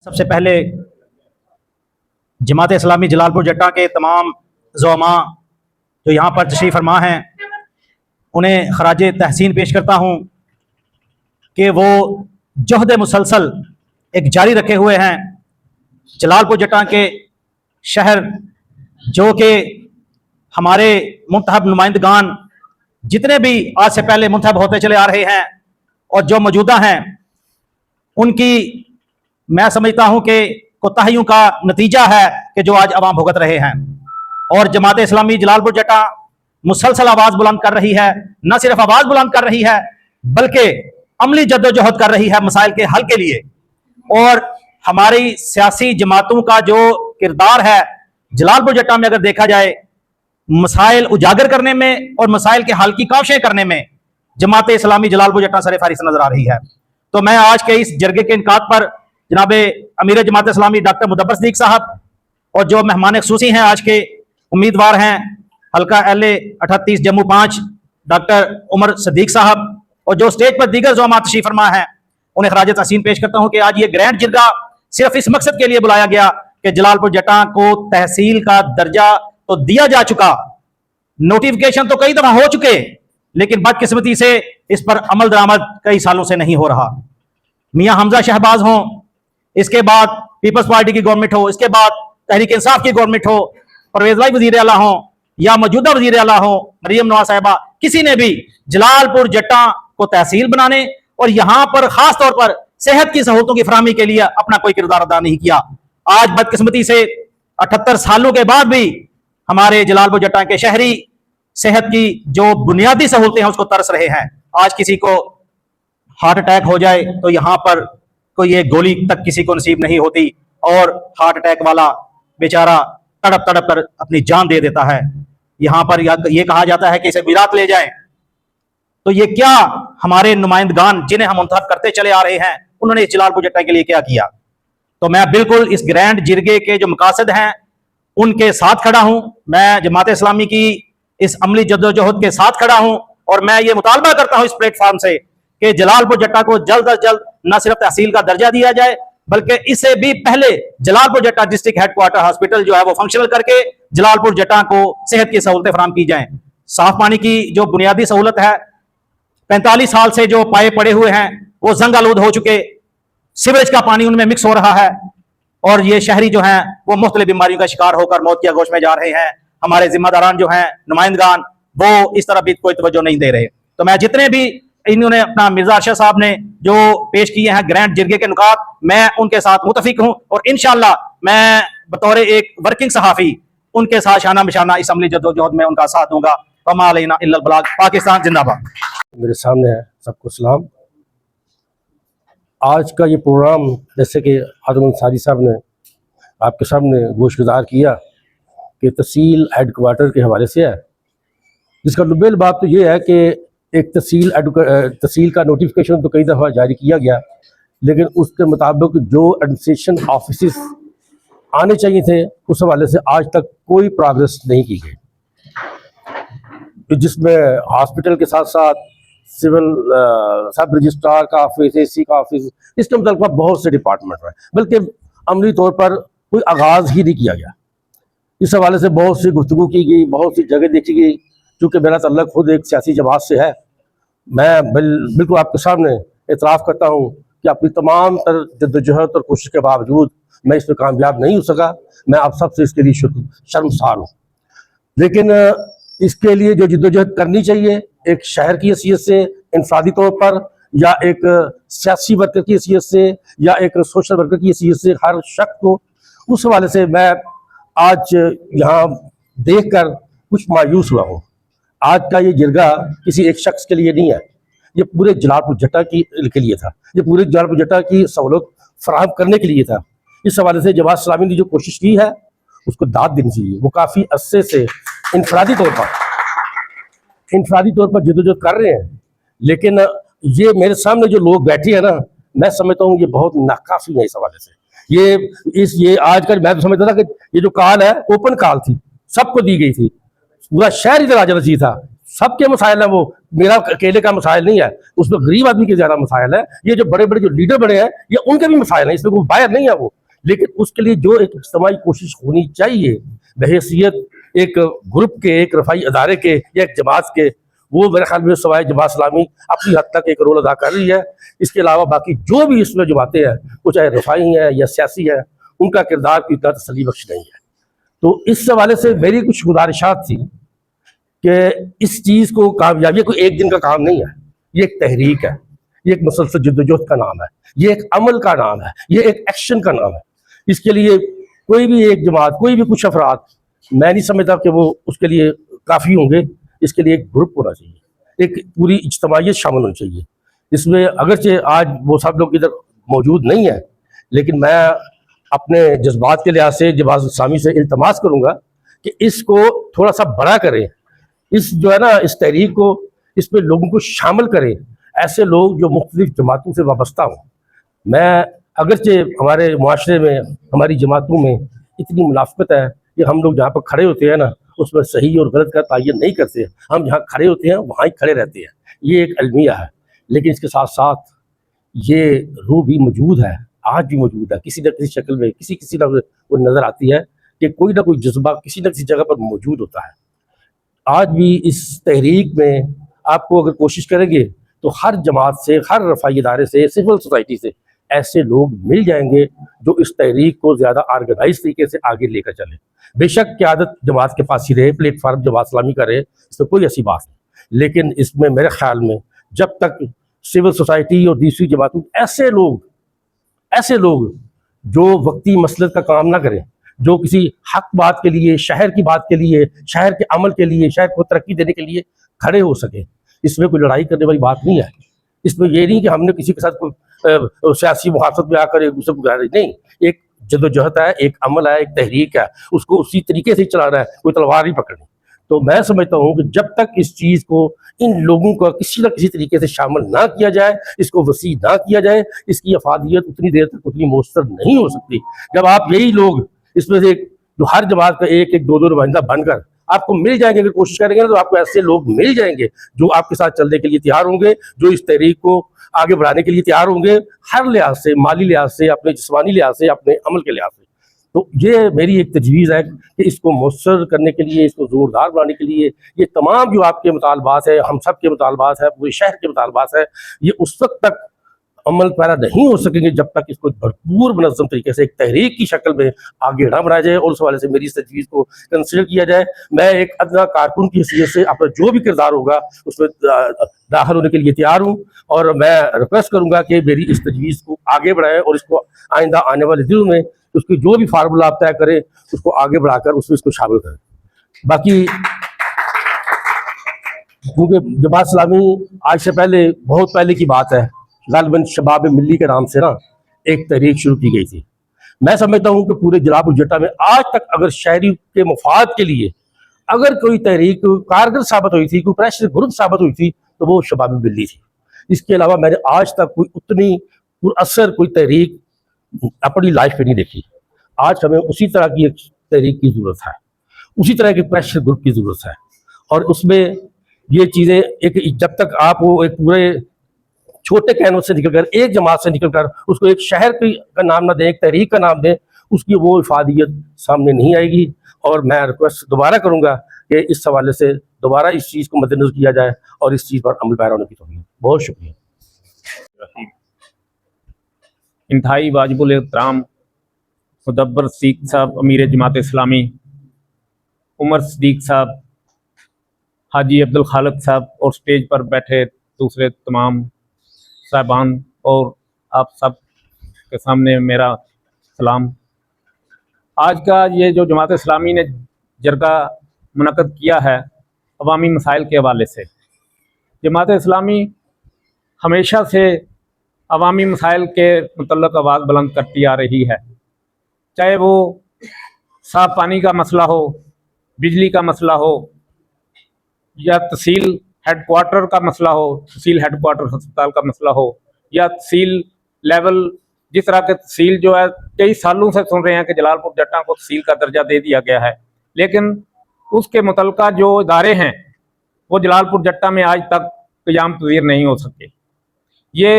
सबसे पहले जमात इस्लामी जलालपुर जट्टा के तमाम ज़ुअमा जो यहाँ पर तशरीफ़ फरमा हैं उन्हें खराज तहसीन पेश करता हूँ कि वो जहद मुसलसल एक जारी रखे हुए हैं। जलालपुर जट्टा के शहर जो कि हमारे मुंतखब नुमाइंदगान जितने भी आज से पहले मुंतखब होते चले आ रहे हैं और जो मौजूदा हैं, उनकी मैं समझता हूं कि कोताहियों का नतीजा है कि जो आज अवाम भुगत रहे हैं। और जमात इस्लामी जलालपुर जट्टा मुसलसल आवाज बुलंद कर रही है, न सिर्फ आवाज बुलंद कर रही है बल्कि अमली जद्दोजहद कर रही है मसाइल के हल के लिए। और हमारी सियासी जमातों का जो किरदार है जलालपुर जट्टा में अगर देखा जाए, मसाइल उजागर करने में और मसाइल के हल की काविशें करने में जमात इस्लामी जलालपुर जट्टा सरे फहरिस्त नजर आ रही है। तो मैं आज के इस जरगे के इनकाद पर जनाब अमीर जमात इस्लामी डॉक्टर मुदब्बर सिद्दीक साहब और जो मेहमान खुसूसी हैं आज के उम्मीदवार हैं हल्का LA 38 जम्मू 5 डॉक्टर उमर सदीक साहब और जो स्टेज पर दीगर ज़ुअमा तशरीफ़ फरमा हैं उन्हें खराज तहसीन पेश करता हूं कि आज ये ग्रैंड जिरगा सिर्फ इस मकसद के लिए बुलाया गया कि जलालपुर जट्टा को तहसील का दर्जा तो दिया जा चुका, नोटिफिकेशन तो कई दफा हो चुके, लेकिन बदकिस्मती से इस पर अमल दरामद कई सालों से नहीं हो रहा। मियां हमजा शहबाज हों, इसके बाद पीपल्स पार्टी की गवर्नमेंट हो, इसके बाद तहरीक इंसाफ की गवर्नमेंट हो, परवेज लाई वजीर आला हो या मौजूदा वजीर आला हो मरियम नवाज साहिबा, किसी ने भी जलालपुर जट्टा को तहसील बनाने और यहां पर खास तौर पर सेहत की सहूलतों की फराहमी के लिए अपना कोई किरदार अदा नहीं किया। आज बदकिस्मती से 78 सालों के बाद भी हमारे जलालपुर जट्टा के शहरी सेहत की जो बुनियादी सहूलतें हैं उसको तरस रहे हैं। आज किसी को हार्ट अटैक हो जाए तो यहां पर कोई एक गोली तक किसी को नसीब नहीं होती और हार्ट अटैक वाला बेचारा तड़प तड़प कर अपनी जान दे देता है। यहां पर यह कहा जाता है कि इसे विराट ले जाएं। तो ये क्या हमारे नुमाइंदगान जिन्हें हम मुंतखब करते चले आ रहे हैं उन्होंने इस जलालपुर जट्टा के लिए क्या किया? तो मैं बिल्कुल इस ग्रैंड जिरगे के जो मकासद हैं उनके साथ खड़ा हूं। मैं जमात इस्लामी की इस अमली जद्दोजहद के साथ खड़ा हूं और मैं ये मुतालबा करता हूं इस प्लेटफॉर्म से कि जलालपुर जट्टा को जल्द अज जल्द न सिर्फ तहसील का दर्जा दिया जाए बल्कि इससे भी पहले जलालपुर जट्टा डिस्ट्रिक्ट हेडक्वार्टर हॉस्पिटल जो है वो फंक्शनल करके जलालपुर जट्टा को सेहत की सहूलतें फराहम की जाएं। साफ पानी की जो बुनियादी सहूलत है, 45 साल से जो पाए पड़े हुए हैं वो जंग आलूद हो चुके, सीवरेज का पानी उनमें मिक्स हो रहा है और ये शहरी जो हैं वो मुख्तलिफ बीमारियों का शिकार होकर मौत की आगोश में जा रहे हैं। हमारे जिम्मेदारान जो हैं नुमाइंदगान वो इस तरफ भी कोई तवज्जो नहीं दे रहे। तो मैं जितने भी इन्होंने अपना मिर्जा अरशद साहब ने जो पेश किए हैं ग्रैंड जिरगे के नुकात, मैं उनके साथ मुतफिक हूं और इंशाअल्लाह मैं बतौर एक वर्किंग सहाफी उनके साथ शाना बिशाना इस अमली जद्दोजहद में उनका साथ दूंगा। वमा अलैना इल्लल बलाग। पाकिस्तान जिंदाबाद। मेरे सामने है, सबको सलाम। आज का ये प्रोग्राम जैसे कि आदम अंसारी साहब ने आपके सामने गोशगुजार किया कि तहसील हेडक्वार्टर के हवाले से है, जिसका नुबेल बात तो ये है कि एक तहसील का नोटिफिकेशन तो कई दफ़ा जारी किया गया, लेकिन उसके मुताबिक जो एडमिनिस्ट्रेशन ऑफिस आने चाहिए थे उस हवाले से आज तक कोई प्रोग्रेस नहीं की गई, जिसमें हॉस्पिटल के साथ साथ सिविल सब रजिस्ट्रार का ऑफिस, AC का ऑफिस, इसके मतलब बहुत से डिपार्टमेंट हैं, बल्कि अमली तौर पर कोई आगाज़ ही नहीं किया गया। इस हवाले से बहुत सी गुफ्तगू की गई, बहुत सी जगह देखी गई। चूँकि मेरा तल्लुक़ खुद एक सियासी जमात से है, मैं बिल्कुल आपके सामने एतराफ़ करता हूँ कि अपनी तमाम तर जद्दोजहद और कोशिश के बावजूद मैं इसमें कामयाब नहीं हो सका। मैं आप सबसे इसके लिए शर्मसार हूँ। लेकिन इसके लिए जो जद्दोजहद करनी चाहिए एक शहर की हैसियत से, इंफरादी तौर पर, या एक सियासी वर्कर की हैसियत से, या एक सोशल वर्कर की हैसियत से, हर शख्स को उस हवाले से मैं आज यहाँ देख कर कुछ मायूस हुआ हूँ। आज का ये जिरगा किसी एक शख्स के लिए नहीं है, ये पूरे जलालपुर जट्टा के लिए था, ये पूरे जलालपुर जट्टा की सहूलत फराहम करने के लिए था। इस हवाले से जमात इस्लामी ने जो कोशिश की है उसको दाद देनी चाहिए। वो काफ़ी अरसे से इंफरादी तौर पर जद्दोजहद कर रहे हैं, लेकिन ये मेरे सामने जो लोग बैठे हैं ना, मैं समझता हूँ ये बहुत नाकाफी है। इस हवाले से ये आज का मैं तो समझता था कि ये जो कॉल है ओपन कॉल थी, सबको दी गई थी, पूरा शहर इधर आ जाना चाहिए था, सबके मसाइल है, वो मेरा अकेले का मसाइल नहीं है, उसमें गरीब आदमी के ज़्यादा मसाइल है। ये जो बड़े बड़े जो लीडर बने हैं ये उनके भी मसाइल हैं, इसमें कोई बाहर नहीं है वो। लेकिन उसके लिए जो एक इज्तिमाई कोशिश होनी चाहिए बहैसियत एक ग्रुप के, एक रफ़ाई अदारे के या एक जमात के, वो मेरे ख्याल में सवाए जमात इस्लामी अपनी हद तक एक रोल अदा कर रही है। इसके अलावा बाकी जो भी इसमें जमातें हैं, वो चाहे रफ़ाई हैं या सियासी है, उनका किरदार की इतना तसल्ली बख्श नहीं है। तो इस हवाले से मेरी कुछ गुजारिशात थी कि इस चीज़ को कामयाबी कोई एक दिन का काम नहीं है, ये एक तहरीक है, ये एक मुसलसल जद्दोजहद का नाम है, ये एक अमल का नाम है, ये एक एक्शन का नाम है। इसके लिए कोई भी एक जमात, कोई भी कुछ अफराद, मैं नहीं समझता कि वो उसके लिए काफ़ी होंगे। इसके लिए एक ग्रुप होना चाहिए, एक पूरी इज्तिमाइयत शामिल होनी चाहिए। इसमें अगरचे आज वो सब लोग इधर मौजूद नहीं है, लेकिन मैं अपने जज्बात के लिहाज से जमात इस्लामी से इल्तमास करूँगा कि इसको थोड़ा सा बड़ा करें, इस जो है ना इस तहरीक को, इसमें लोगों को शामिल करें, ऐसे लोग जो मुख्तलिफ जमातों से वाबस्ता हों। मैं अगरचे हमारे मुआशरे में, हमारी जमातों में इतनी मुनाफिकत है कि हम लोग जहाँ पर खड़े होते हैं ना, उसमें सही और गलत का तयन नहीं करते, हम जहाँ खड़े होते हैं वहाँ ही खड़े रहते हैं। ये एक अलमिया है, लेकिन इसके साथ साथ ये रूह भी मौजूद है, आज भी मौजूद है, किसी न किसी शक्ल में, किसी किसी ना वो नज़र आती है कि कोई ना कोई जज्बा किसी न किसी जगह पर मौजूद होता है। आज भी इस तहरीक में आपको अगर कोशिश करेंगे तो हर जमात से, हर रफ़ाई इदारे से, सिविल सोसाइटी से ऐसे लोग मिल जाएंगे जो इस तहरीक को ज़्यादा ऑर्गेनाइज तरीके से आगे लेकर चले। बेशक क़यादत जमात के पास ही रहे, प्लेटफार्म जमात इस्लामी का रहे, इसमें कोई ऐसी बात नहीं, लेकिन इसमें मेरे ख्याल में जब तक सिविल सोसाइटी और दूसरी जमातों ऐसे लोग जो वक्ती मसलत का काम ना करें, जो किसी हक बात के लिए, शहर की बात के लिए, शहर के अमल के लिए, शहर को तरक्की देने के लिए खड़े हो सके, इसमें कोई लड़ाई करने वाली बात नहीं है। इसमें ये नहीं कि हमने किसी के साथ कोई सियासी मुहासत में आकर एक दूसरे को नहीं, एक जद्दोजहद है, एक अमल है, एक तहरीक है, उसको उसी तरीके से चलाना है, कोई तलवार नहीं पकड़नी। तो मैं समझता हूँ कि जब तक इस चीज़ को, इन लोगों को किसी न किसी तरीके से शामिल ना किया जाए, इसको वसी ना किया जाए, इसकी अफादियत उतनी देर तक उतनी मौसर नहीं हो सकती। जब आप यही लोग इसमें से जो हर जमात का एक एक दो नुमाइंदा बनकर आपको मिल जाएंगे, अगर कोशिश करेंगे तो आपको ऐसे लोग मिल जाएंगे जो आपके साथ चलने के लिए तैयार होंगे, जो इस तहरीक को आगे बढ़ाने के लिए तैयार होंगे, हर लिहाज से, माली लिहाज से, अपने जिस्मानी लिहाज से, अपने अमल के लिहाज से। तो ये मेरी एक तजवीज़ है कि इसको मौसर करने के लिए, इसको ज़ोरदार बनाने के लिए, ये तमाम जो आपके मुतालबात है, हम सब के मुतालबात है, पूरे शहर के मुतालबात है, ये उस वक्त तक अमल पैरा नहीं हो सकेंगे जब तक इसको भरपूर मुनज़्ज़म तरीके से एक तहरीक की शक्ल में आगे ना बढ़ाया जाए और उस हवाले से मेरी इस तजवीज़ को कंसिडर किया जाए। मैं एक अदना कारकुन की हैसियत से अपना जो भी किरदार होगा उसमें दाखिल होने के लिए तैयार हूँ, और मैं रिक्वेस्ट करूँगा कि मेरी इस तजवीज़ को आगे बढ़ाएं और इसको आइंदा आने वाले दिनों में उसकी जो भी फार्मूला आप तय करें उसको आगे बढ़ाकर उसमें इसको शामिल करें। बाकी क्योंकि जमात इस्लामी आज से पहले, बहुत पहले की बात है, ग़ालिबन शबाब मिल्ली के नाम से ना एक तहरीक शुरू की गई थी। मैं समझता हूँ कि पूरे जलाल जट्टा में आज तक अगर शहरी के मफाद के लिए अगर कोई तहरीक कारगर साबित हुई थी, कोई प्रेशर ग्रुप साबित हुई थी, तो वो शबाब मिल्ली थी। इसके अलावा मैंने आज तक कोई उतनी पुरअसर कोई तहरीक अपनी लाइफ में नहीं देखी। आज हमें उसी तरह की एक तहरीक की ज़रूरत है, उसी तरह के प्रेशर ग्रुप की ज़रूरत है, और उसमें ये चीज़ें एक, जब तक आप वो एक पूरे छोटे कैनवस से निकलकर, एक जमात से निकलकर उसको एक शहर का नाम ना दें, एक तहरीक का नाम दें, उसकी वो इफादियत सामने नहीं आएगी। और मैं रिक्वेस्ट दोबारा करूँगा कि इस हवाले से दोबारा इस चीज़ को मद्देनज़र किया जाए और इस चीज़ पर अमल पैरा होने की तौफीक। बहुत शुक्रिया। इंतहाई वाजिबुल एहतराम मुदब्बर सिद्दीक साहब, अमीर जमात इस्लामी, उमर सिद्दीक साहब, हाजी अब्दुल खालिक साहब, और स्टेज पर बैठे दूसरे तमाम साहबान, और आप सब के सामने मेरा सलाम। आज का ये जो जमात इस्लामी ने जरगा मुनक़द किया है अवामी मसाइल के हवाले से, जमात इस्लामी हमेशा से अवामी मसाइल के मुतल्लक़ आवाज़ बुलंद करती आ रही है, चाहे वो साफ़ पानी का मसला हो, बिजली का मसला हो, या तहसील हेडक्वार्टर का मसला हो, तहसील हेडक्वार्टर अस्पताल का मसला हो, या तहसील लेवल, जिस तरह के तहसील जो है कई सालों से सुन रहे हैं कि जलालपुर जट्टा को तहसील का दर्जा दे दिया गया है, लेकिन उसके मुतल्लिका जो इदारे हैं वो जलालपुर जट्टा में आज तक क़याम पज़ीर नहीं हो सके। ये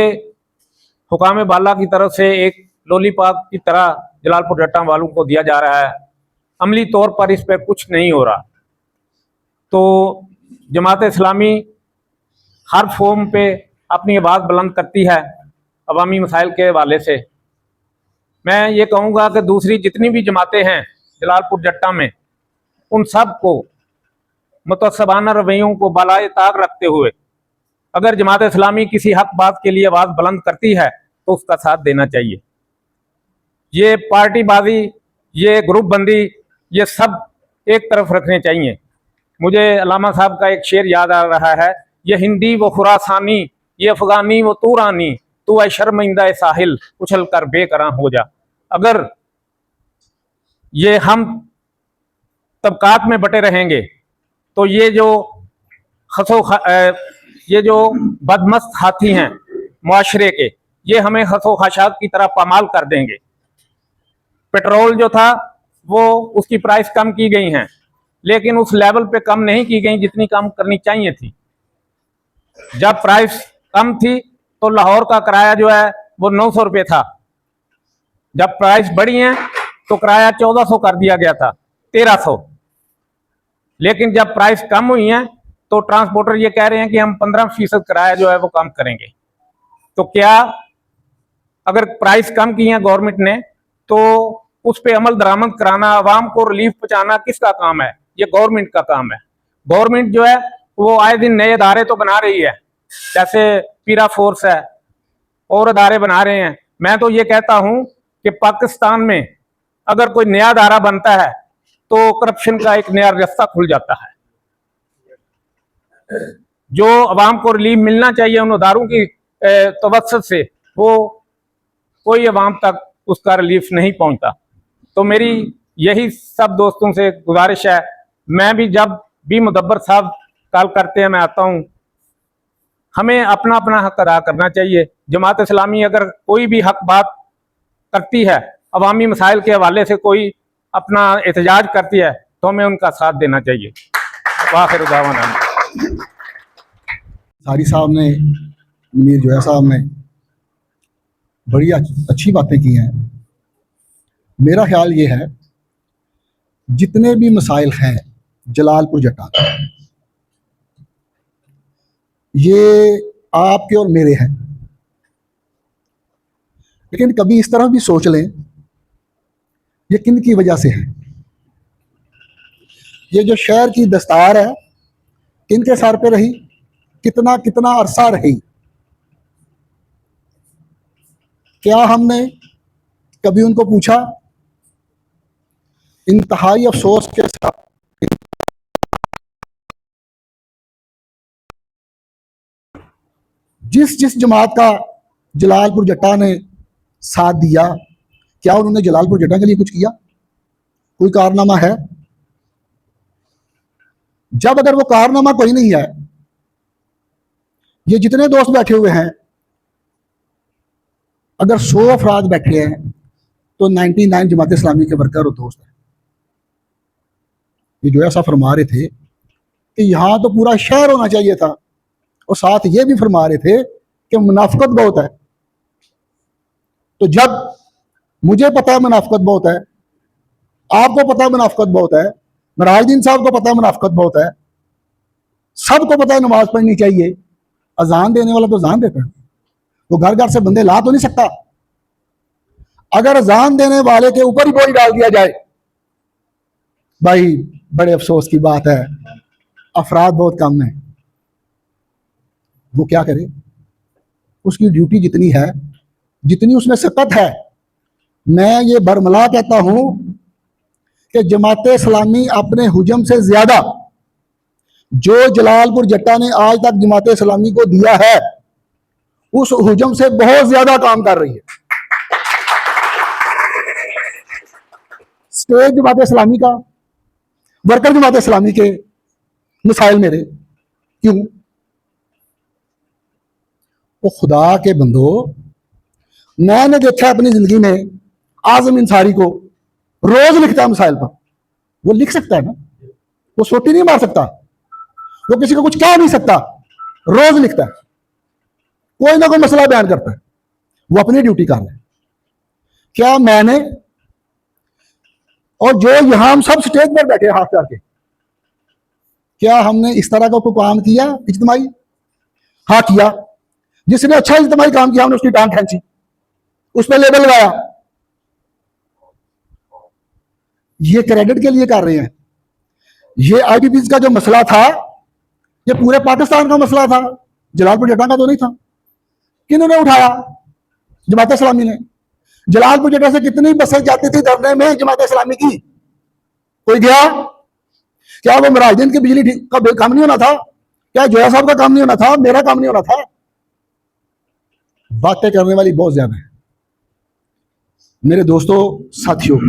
हुकाम बाला की तरफ से एक लॉलीपॉप की तरह जलालपुर जट्टा वालों को दिया जा रहा है, अमली तौर पर इस पर कुछ नहीं हो रहा। तो जमात इस्लामी हर फोरम पे अपनी आवाज़ बुलंद करती है अवामी मसाइल के हवाले से। मैं ये कहूँगा कि दूसरी जितनी भी जमातें हैं जलालपुर जट्टा में, उन सब को मुतअस्सिबाना रवैयों को बालाए ताक रखते हुए अगर जमात इस्लामी किसी हक बात के लिए आवाज़ बुलंद करती है तो उसका साथ देना चाहिए। ये पार्टीबाजी, ये ग्रुप बंदी, ये सब एक तरफ रखने चाहिए। मुझे अल्लामा साहब का एक शेर याद आ रहा है, ये हिंदी व खुरासानी, ये अफगानी व तूरानी, तू है शर्मिंदा साहिल उछल कर बेकरां हो जा। अगर ये हम तबकात में बटे रहेंगे तो ये जो बदमस्त हाथी हैं मुआशरे के, ये हमें खसो खशात की तरह पामाल कर देंगे। पेट्रोल जो था वो उसकी प्राइस कम की गई हैं, लेकिन उस लेवल पे कम नहीं की गई जितनी कम करनी चाहिए थी। जब प्राइस कम थी तो लाहौर का किराया जो है वो 900 रुपये था। जब प्राइस बढ़ी है तो किराया 1400 कर दिया गया था, 1300। लेकिन जब प्राइस कम हुई है तो ट्रांसपोर्टर ये कह रहे हैं कि हम 15% किराया जो है वो कम करेंगे। तो क्या अगर प्राइस कम की है गवर्नमेंट ने तो उस पर अमल दरामद कराना, आवाम को रिलीफ पहुंचाना किसका काम है? ये गवर्नमेंट का काम है। गवर्नमेंट जो है वो आए दिन नए अदारे तो बना रही है, जैसे पीरा फोर्स है और अदारे बना रहे हैं। मैं तो ये कहता हूं कि पाकिस्तान में अगर कोई नया अदारा बनता है तो करप्शन का एक नया रास्ता खुल जाता है। जो अवाम को रिलीफ मिलना चाहिए उन अदारों की तवस्सुत से, वो कोई अवाम तक उसका रिलीफ नहीं पहुंचता। तो मेरी यही सब दोस्तों से गुजारिश है, मैं भी जब भी मुदब्बर साहब कॉल करते हैं मैं आता हूं। हमें अपना अपना हक अदा करना चाहिए। जमात इस्लामी अगर कोई भी हक बात करती है, अवामी मसाइल के हवाले से कोई अपना एहतजाज करती है, तो हमें उनका साथ देना चाहिए। वाखिर दावाना। सारी साहब ने, मुनीर जोया साहब ने बड़ी अच्छी बातें की हैं। मेरा ख्याल ये है जितने भी मसाइल हैं जलालपुर जट्टा, ये आपके और मेरे हैं, लेकिन कभी इस तरह भी सोच लें ये किन की वजह से है। ये जो शहर की दस्तार है किनके सर पे रही, कितना कितना अरसा रही? क्या हमने कभी उनको पूछा? इंतहाई अफसोस के साथ जिस जमात का जलालपुर जट्टा ने साथ दिया, क्या उन्होंने जलालपुर जट्टा के लिए कुछ किया? कोई कारनामा है? जब अगर वो कारनामा कोई नहीं है, ये जितने दोस्त बैठे हुए हैं, अगर 100 अफराद बैठे हैं तो 99 जमात इस्लामी के वर्कर और दोस्त हैं। ये जो ऐसा फरमा रहे थे कि यहाँ तो पूरा शहर होना चाहिए था, और साथ ये भी फरमा रहे थे कि मुनाफिकत बहुत है। तो जब मुझे पता है मुनाफिकत बहुत है, आपको पता है मुनाफिकत बहुत है, नराजुद्दीन साहब को पता है मुनाफिकत बहुत है, सबको पता है नमाज पढ़नी चाहिए, अजान देने वाला तो अजान देता है, वो घर घर से बंदे ला तो नहीं सकता। अगर अजान देने वाले के ऊपर ही बोझ डाल दिया जाए, भाई बड़े अफसोस की बात है, अफराद बहुत कम है, वो क्या करे? उसकी ड्यूटी जितनी है, जितनी उसमें सकत है, मैं ये बरमला कहता हूं कि जमात इस्लामी अपने हुजम से ज्यादा जो जलालपुर जट्टा ने आज तक जमात इस्लामी को दिया है, उस हुजम से बहुत ज्यादा काम कर रही है। स्टेज जमात इस्लामी का, वर्कर जमात इस्लामी के मिसाइल मेरे क्यों? वो खुदा के बंदो, मैंने देखा अपनी जिंदगी में आजम इंसारी को रोज लिखता है मिसाइल पर। वो लिख सकता है ना, वो सोटी नहीं मार सकता। वो किसी को कुछ कह नहीं सकता, रोज लिखता है, कोई ना कोई मसला बयान करता है, वो अपनी ड्यूटी कर रहा है। क्या मैंने और जो यहां हम सब स्टेज पर बैठे हाथ करके, क्या हमने इस तरह का कोई काम किया इज्तिमाई? हाँ किया। जिसने अच्छा इज्तिमाई काम किया हमने उसकी टांग खींची, उस पर लेबल लगाया। ये क्रेडिट के लिए कर रहे हैं। ये आईपीपी का जो मसला था, ये पूरे पाकिस्तान का मसला था, जलालपुर जटा का तो नहीं था। किन्होंने उठाया? जमात इस्लामी ने। जलालपुर जटा से कितनी बसें जाती थी धरने में जमात इस्लामी की? कोई गया? क्या वो मुराहिदीन की बिजली का बिल काम नहीं होना था? क्या जोया साहब का काम नहीं होना था? मेरा काम नहीं होना था? बातें करने वाली बहुत ज्यादा है। मेरे दोस्तों, साथियों,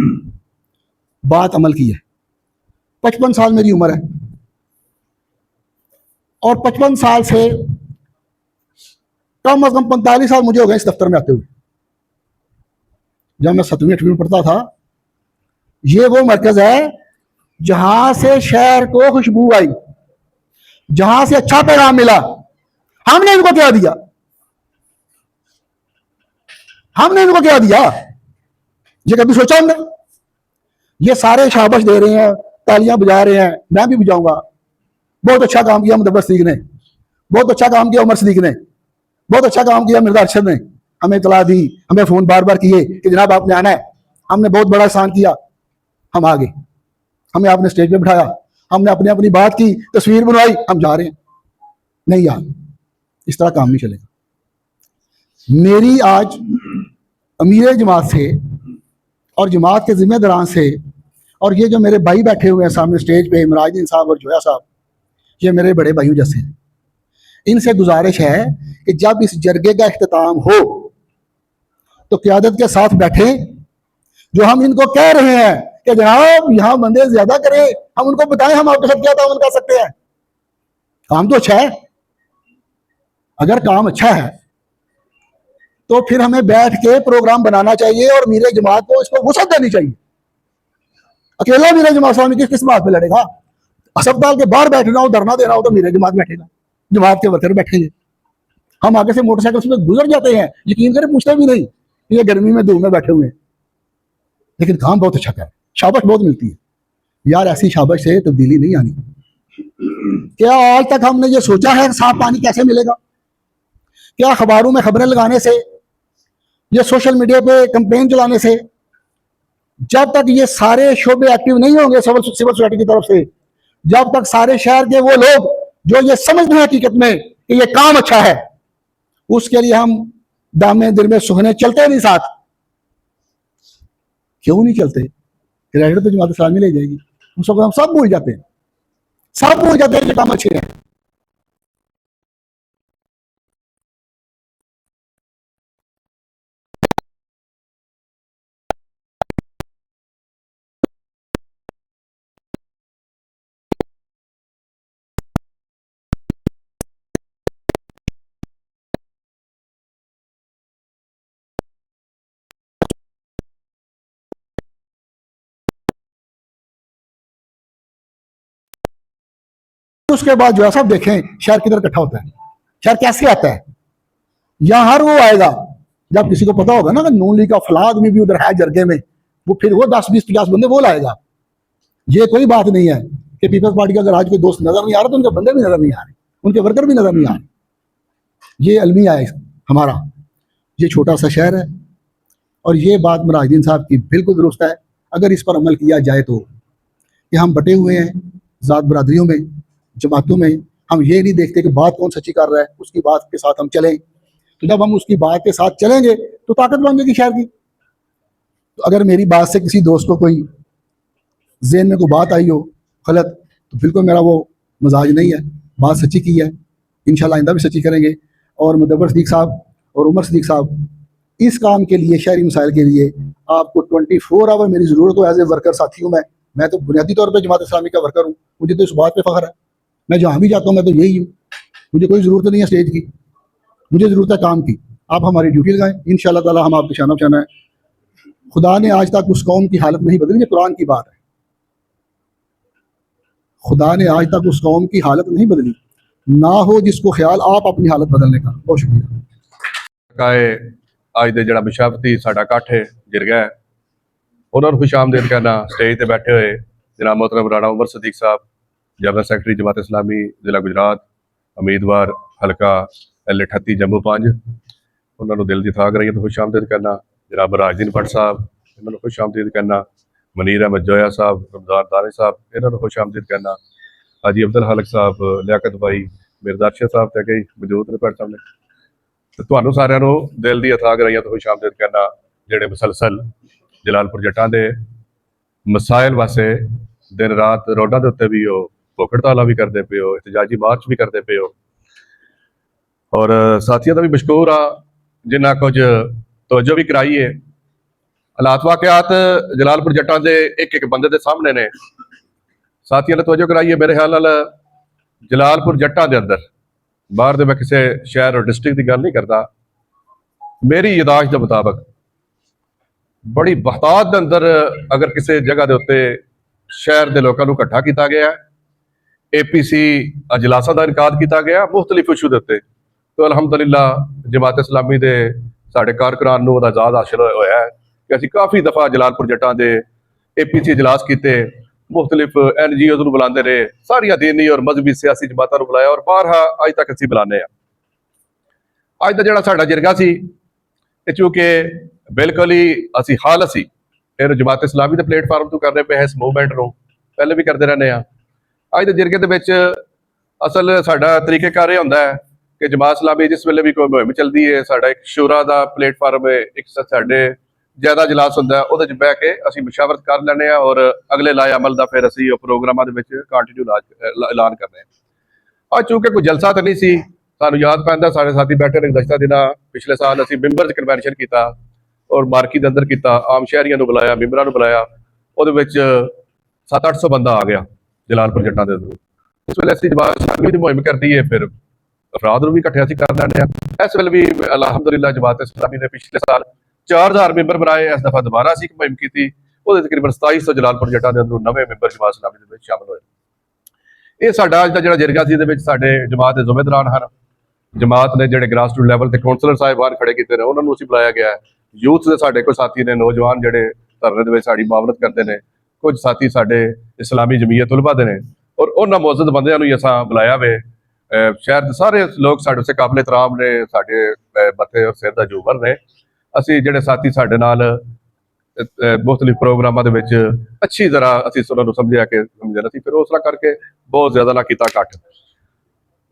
बात अमल की है। 55 साल मेरी उम्र है और 55 साल से कम से कम 45 साल मुझे हो गए इस दफ्तर में आते हुए। जब मैं 7वीं 8वीं में पढ़ता था, ये वो मरकज है जहां से शहर को खुशबू आई, जहां से अच्छा पैगाम मिला। हमने इनको क्या दिया? हमने इनको क्या दिया? ये कभी सोचा हमने? ये सारे शाबाश दे रहे हैं, तालियां बजा रहे हैं, मैं भी बजाऊंगा। बहुत अच्छा काम किया मुदब्बर सिद्दीक ने, बहुत अच्छा काम किया उमर सिद्दीक ने, बहुत अच्छा काम किया मिर्जा अरशद ने। हमें इतला दी, हमें फोन बार बार किए कि जनाब आपने आना है। हमने बहुत बड़ा एहसान किया, हम आ गए। हमें आपने स्टेज पे बिठाया, हमने अपनी अपनी बात की, तस्वीर बनवाई, हम जा रहे हैं। नहीं यार, इस तरह काम नहीं चलेगा। मेरी आज अमीर जमात से और जमात के जिम्मेदारान से, और ये जो मेरे भाई बैठे हुए हैं सामने स्टेज पे, मुराहिदीन साहब और जोया साहब, ये मेरे बड़े भाइयों जैसे हैं। इनसे गुजारिश है कि जब इस जरगे का इख्तिताम हो तो क़यादत के साथ बैठे। जो हम इनको कह रहे हैं कि जनाब यहाँ बंदे ज्यादा करें, हम उनको बताएं हम आपके साथ क्या ताउन कर सकते हैं। काम तो अच्छा है, अगर काम अच्छा है तो फिर हमें बैठ के प्रोग्राम बनाना चाहिए और मीरे जमात को इसको वसअत देनी चाहिए। अकेला मीरे जमात इस्लामी किस बात पे लड़ेगा? अस्पताल के बाहर बैठना हो, धरना देना हो तो मीरे जमात बैठेगा, जमात के वर्कर बैठेंगे। हम आगे से मोटरसाइकिल से गुजर जाते हैं, यकीन करें पूछते भी नहीं, ये गर्मी में धूप में बैठे हुए हैं, लेकिन काम बहुत अच्छा कर, शाबाश बहुत मिलती है यार। ऐसी शाबाश से तब्दीली नहीं आनी। क्या आज तक हमने ये सोचा है साफ पानी कैसे मिलेगा? क्या अखबारों में खबरें लगाने से, ये सोशल मीडिया पे कैंपेन चलाने से, जब तक ये सारे शोबे एक्टिव नहीं होंगे सिविल सोसाइटी की तरफ से, जब तक सारे शहर के वो लोग जो ये समझते हैं हकीकत में कि ये काम अच्छा है, उसके लिए हम दामे दिल में सुखने चलते नहीं साथ। क्यों नहीं चलते? क्रेडिट तो जमात इस्लामी ले जाएगी, उसको हम सब भूल जाते हैं, सब भूल जाते हैं कि काम अच्छे हैं। उसके बाद जो है सब देखें शहर किधर इकट्ठा होता है, शहर कैसे आता है। यहां हर वो आएगा जब किसी को पता होगा ना कि नून लीग का फला आदमी भी उधर है जरगे में, वो फिर वो 10 20 50 बंदे वो लाएगा। ये कोई बात नहीं है कि पीपल्स पार्टी का अगर आज कोई दोस्त नजर नहीं आ रहा तो उनके बंदे भी नजर नहीं आ रहे, उनके वर्कर भी नजर नहीं आ रहे। ये अलमिया है हमारा, ये छोटा सा शहर है। और ये बात मुराहिदीन साहब की बिल्कुल दुरुस्त है, अगर इस पर अमल किया जाए तो। कि हम बटे हुए हैं ज़ात बरादरियों में, जमातों में, हम ये नहीं देखते कि बात कौन सच्ची कर रहा है, उसकी बात के साथ हम चलें। तो जब हम उसकी बात के साथ चलेंगे तो ताकत बन जाएगी शहर की। तो अगर मेरी बात से किसी दोस्त को कोई ज़हन में कोई बात आई हो गलत, तो बिल्कुल मेरा वो मजाज नहीं है, बात सच्ची की है, इंशाल्लाह आइंदा भी सच्ची करेंगे। और मुदब्बर सिद्दीक साहब और उमर सिद्दीक साहब, इस काम के लिए, शहरी मसाइल के लिए आपको 24 आवर मेरी ज़रूरत हो। एज ए वर्कर साथी हूँ मैं तो बुनियादी तौर पर जमात इस्लामी का वर्कर हूँ, मुझे तो इस बात पे फख्र है। मैं जहाँ भी जाता हूँ मैं तो यही हूँ, मुझे कोई ज़रूरत नहीं है स्टेज की, मुझे ज़रूरत है काम की। आप हमारी ड्यूटी लगाएं, इंशाअल्लाह ताला हम आपके शाना बशाना है। खुदा ने आज तक उस कौम की हालत नहीं बदली, ये कुरान की बात है। खुदा ने आज तक उस कौम की हालत नहीं बदली, ना हो जिसको ख्याल आप अपनी हालत बदलने का। बहुत शुक्रिया। ਕਾਏ ਅੱਜ ਦੇ ਜਿਹੜਾ ਵਿਸ਼ਾਪਤੀ ਸਾਡਾ ਇਕੱਠ ਹੈ ਜਿਰਗਾ ਹੈ, ਉਹਨਾਂ ਨੂੰ ਖੁਸ਼ ਆਮਦੀਦ ਕਰਨਾ। ਸਟੇਜ ਤੇ ਬੈਠੇ ਹੋਏ ਜਨਾਬ मोहतरम ਰਾਣਾ ਉਮਰ ਸਦੀਕ ਸਾਹਿਬ, ਜਨਰਲ ਸੈਕਟਰੀ ਜਮਾਤ ਇਸਲਾਮੀ ਜ਼ਿਲ੍ਹਾ ਗੁਜਰਾਤ, ਉਮੀਦਵਾਰ ਹਲਕਾ L38 ਜੰਮੂ 5, ਉਹਨਾਂ ਨੂੰ ਦਿਲ ਦੀ ਥਾਂ ਕਰਾਈਏ ਤੋਂ ਖੁਸ਼ ਆਮਦੀਦ ਕਰਨਾ। ਜਨਾਬ ਰਾਜਦੀਨ ਭੱਟ ਸਾਹਿਬ, ਇਹਨਾਂ ਨੂੰ ਖੁਸ਼ ਆਮਦੀਦ ਕਰਨਾ। ਮਨੀਰ ਅਹਿਮਦ ਜੋਇਆ ਸਾਹਿਬ, ਰਮਜ਼ਾਨ ਦਾਨੇ ਸਾਹਿਬ, ਇਹਨਾਂ ਨੂੰ ਖੁਸ਼ ਆਮਦੀਦ ਕਰਨਾ। ਹਾਜੀ ਅਬਦੁਲ ਹਲਕ ਸਾਹਿਬ, ਲਿਆਕਤ ਭਾਈ, ਮਿਰਦਾਸ਼ਾ ਸਾਹਿਬ ਤੇ ਕਈ ਮੌਜੂਦ ਨੇ ਭੱਟ ਸਾਹਿਬ ਨੇ। ਤੇ ਤੁਹਾਨੂੰ ਸਾਰਿਆਂ ਨੂੰ ਦਿਲ ਦੀ ਅਥਾਹ ਗਰਾਈਆਂ ਤੋਂ ਖੁਸ਼ ਆਮਦੀਦ ਕਰਨਾ, ਜਿਹੜੇ ਮੁਸਲਸਲ ਜਲਾਲਪੁਰ ਜੱਟਾਂ ਦੇ ਮਸਾਇਲ ਵਾਸਤੇ ਦਿਨ ਰਾਤ ਰੋਡਾਂ ਦੇ ਉੱਤੇ ਵੀ ਉਹ ਭੁੱਖ ਹੜਤਾਲਾਂ ਵੀ ਕਰਦੇ ਪਏ ਹੋ, ਇhtਜਾਜੀ ਮਾਰਚ ਵੀ ਕਰਦੇ ਪਏ ਹੋ। ਔਰ ਸਾਥੀਆਂ ਦਾ ਵੀ ਮਸ਼ਕੂਰ ਆ ਜਿੰਨਾ ਕੁਝ ਤਵੱਜੋ ਵੀ ਕਰਾਈ ਹੈ। ਹਾਲਾਤ ਵਾਕਿਆਤ ਜਲਾਲਪੁਰ ਜੱਟਾਂ ਦੇ ਇੱਕ ਇੱਕ ਬੰਦੇ ਦੇ ਸਾਹਮਣੇ ਨੇ। ਸਾਥੀਆਂ ਨੇ ਤਵੱਜੋ ਕਰਾਈ ਹੈ। ਮੇਰੇ ਖਿਆਲ ਨਾਲ ਜਲਾਲਪੁਰ ਜੱਟਾਂ ਦੇ ਅੰਦਰ, ਬਾਹਰ ਦੇ ਮੈਂ ਕਿਸੇ ਸ਼ਹਿਰ ਔਰ ਡਿਸਟ੍ਰਿਕਟ ਦੀ ਗੱਲ ਨਹੀਂ ਕਰਦਾ, ਮੇਰੀ ਯਾਦਾਸ਼ਤ ਦੇ ਮੁਤਾਬਕ ਬੜੀ ਬਹਤਾਤ ਦੇ ਅੰਦਰ ਅਗਰ ਕਿਸੇ ਜਗ੍ਹਾ ਦੇ ਉੱਤੇ ਸ਼ਹਿਰ ਦੇ ਲੋਕਾਂ ਨੂੰ ਇਕੱਠਾ ਕੀਤਾ ਗਿਆ, APC ਅਜਲਾਸਾਂ ਦਾ ਇਨਕਾਦ ਕੀਤਾ ਗਿਆ ਮੁਖਤਲਿਫ ਇਸ਼ੂ ਦੇ ਉੱਤੇ, ਤਾਂ ਅਲਹਮਦੁਲਿਲਾ ਜਮਾਤ ਇਸਲਾਮੀ ਦੇ ਸਾਡੇ ਕਾਰਕੁਨਾਨ ਨੂੰ ਉਹਦਾ ਇਜਾਜ਼ਤ ਹਾਸਿਲ ਹੋਇਆ ਹੈ ਕਿ ਅਸੀਂ ਕਾਫੀ ਦਫਾ ਜਲਾਲਪੁਰ ਜੱਟਾਂ ਦੇ APC ਇਜਲਾਸ ਕੀਤੇ, ਮੁਖਤਲਿਫ NGOs ਨੂੰ ਬੁਲਾਉਂਦੇ ਰਹੇ, ਸਾਰੀਆਂ ਦੀਨੀ ਔਰ ਮਜ਼ਹਬੀ ਸਿਆਸੀ ਜਮਾਤਾਂ ਨੂੰ ਬੁਲਾਇਆ ਔਰ ਬਾਹਰ ਅੱਜ ਤੱਕ ਅਸੀਂ ਬੁਲਾਉਂਦੇ ਹਾਂ। ਅੱਜ ਦਾ ਜਿਹੜਾ ਸਾਡਾ ਜਿਰਗਾ ਸੀ ਇਹ ਚੂੰਕਿ ਬਿਲਕੁਲ ਹੀ ਅਸੀਂ ਹਾਲ ਅਸੀਂ ਇਹਨੂੰ ਜਮਾਤ ਇਸਲਾਮੀ ਦੇ ਪਲੇਟਫਾਰਮ ਤੋਂ ਕਰ ਰਹੇ ਪਏ ਇਸ ਮੂਵਮੈਂਟ ਨੂੰ, ਪਹਿਲੇ ਵੀ ਕਰਦੇ ਰਹਿੰਦੇ ਹਾਂ। ਅੱਜ ਦੇ ਜਿਰਗੇ ਦੇ ਵਿੱਚ ਅਸਲ ਸਾਡਾ ਤਰੀਕੇਕਾਰ ਇਹ ਹੁੰਦਾ ਹੈ ਕਿ ਜਮਾਤ ਇਸਲਾਮੀ ਜਿਸ ਵੇਲੇ ਵੀ ਕੋਈ ਮੁਹਿੰਮ ਚੱਲਦੀ ਹੈ, ਸਾਡਾ ਇੱਕ ਸ਼ੂਰਾ ਦਾ ਪਲੇਟਫਾਰਮ ਹੈ, ਇੱਕ ਸਾਡੇ ਜ਼ਿਆਦਾ ਇਜਲਾਸ ਹੁੰਦਾ ਹੈ, ਉਹਦੇ 'ਚ ਬਹਿ ਕੇ ਅਸੀਂ ਮੁਸ਼ਾਵਰਤ ਕਰ ਲੈਂਦੇ ਹਾਂ ਔਰ ਅਗਲੇ ਲਾਏ ਅਮਲ ਦਾ ਫਿਰ ਅਸੀਂ ਉਹ ਪ੍ਰੋਗਰਾਮਾਂ ਦੇ ਵਿੱਚ ਕੰਟੀਨਿਊ ਐਲਾਨ ਕਰਦੇ ਹਾਂ। ਅੱਜ ਚੂੰਕਿ ਕੋਈ ਜਲਸਾ ਤਾਂ ਨਹੀਂ ਸੀ, ਸਾਨੂੰ ਯਾਦ ਪੈਂਦਾ ਸਾਡੇ ਸਾਥੀ ਬੈਠੇ ਨੇ ਗੁਜ਼ਸ਼ਤਾ ਦਿਨਾਂ, ਪਿਛਲੇ ਸਾਲ ਅਸੀਂ ਮੈਂਬਰ 'ਚ ਕਨਵੈਨਸ਼ਨ ਕੀਤਾ ਔਰ ਮਾਰਕੀ ਦੇ ਅੰਦਰ ਕੀਤਾ, ਆਮ ਸ਼ਹਿਰੀਆਂ ਨੂੰ ਬੁਲਾਇਆ, ਮੈਂਬਰਾਂ ਨੂੰ ਬੁਲਾਇਆ, ਉਹਦੇ ਵਿੱਚ 700-800 ਬੰਦਾ ਆ ਗਿਆ ਜਲਾਲਪੁਰ ਜੱਟਾਂ ਦੇ ਅੰਦਰ। ਇਸ ਵੇਲੇ ਅਸੀਂ ਜਮਾਤ ਇਸਲਾਮੀ ਦੀ ਮੁਹਿੰਮ ਕਰਦੀ ਹੈ, ਫਿਰ ਅਫਰਾਦ ਨੂੰ ਵੀ ਇਕੱਠੇ ਅਸੀਂ ਕਰ ਲੈਂਦੇ ਹਾਂ। ਇਸ ਵੇਲੇ ਵੀ ਅਲਹਮਦੁਲਿਲਾ ਜਮਾਤ ਇਸਲਾਮੀ ਨੇ ਪਿਛਲੇ ਸਾਲ 4000 ਮੈਂਬਰ ਬਣਾਏ, ਇਸ ਦਫਾ ਦੁਬਾਰਾ ਅਸੀਂ ਇੱਕ ਮੁਹਿੰਮ ਕੀਤੀ, ਉਹਦੇ ਤਕਰੀਬਨ 2700 ਜਲਾਲਪੁਰ ਜੱਟਾਂ ਦੇ ਅੰਦਰੋਂ ਨਵੇਂ ਮੈਂਬਰ ਜਮਾਤ ਇਸਲਾਮੀ ਦੇ ਵਿੱਚ ਸ਼ਾਮਲ ਹੋਏ। ਇਹ ਸਾਡਾ ਅੱਜ ਦਾ ਜਿਹੜਾ ਜਿਰਗਾ ਸੀ, ਇਹਦੇ ਵਿੱਚ ਸਾਡੇ ਜਮਾਤ ਦੇ ਜ਼ਿੰਮੇਦਾਰਾਂ ਹਨ, ਜਮਾਤ ਨੇ ਜਿਹੜੇ ਗ੍ਰਾਸ ਰੂਟ ਲੈਵਲ ਤੇ ਕਾਉਂਸਲਰ ਸਾਹਿਬਾਨ ਖੜੇ ਕੀਤੇ ਨੇ, ਉਹਨਾਂ ਨੂੰ ਅਸੀਂ ਬੁਲਾਇਆ ਗਿਆ ਹੈ। ਯੂਥ ਦੇ ਸਾਡੇ ਕੋਈ ਸਾਥੀ ਨੇ, ਨੌਜਵਾਨ ਜਿਹੜੇ ਧਰਨੇ ਦੇ ਵਿੱਚ ਸਾਡੀ ਮੁਆਵਨਤ ਕਰਦੇ ਨੇ, ਕੁਝ ਸਾਥੀ ਸਾਡੇ ਇਸਲਾਮੀ ਜਮੀਅਤ ਉਲਮਾ ਦੇ ਨੇ ਔਰ ਉਹਨਾਂ ਮੁਅੱਜ਼ਜ਼ ਬੰਦਿਆਂ ਨੂੰ ਹੀ ਅਸਾਂ ਬੁਲਾਇਆ ਵੇ। ਸ਼ਹਿਰ ਦੇ ਸਾਰੇ ਲੋਕ ਸਾਡੇ ਉਸੇ ਕਾਬਲੇ ਇਤਰਾਮ ਨੇ, ਸਾਡੇ ਮੱਥੇ ਔਰ ਸਿਰ ਦਾ ਜੂਬਰ ਨੇ। ਅਸੀਂ ਜਿਹੜੇ ਸਾਥੀ ਸਾਡੇ ਨਾਲ ਮੁਖਤਲਿਫ ਪ੍ਰੋਗਰਾਮਾਂ ਦੇ ਵਿੱਚ ਅੱਛੀ ਤਰ੍ਹਾਂ ਅਸੀਂ ਉਹਨਾਂ ਨੂੰ ਸਮਝਿਆ ਕਿ ਸਮਝਣਾ ਸੀ, ਫਿਰ ਉਸ ਤਰ੍ਹਾਂ ਕਰਕੇ ਬਹੁਤ ਜ਼ਿਆਦਾ ਨਾ ਕੀਤਾ ਇਕੱਠ,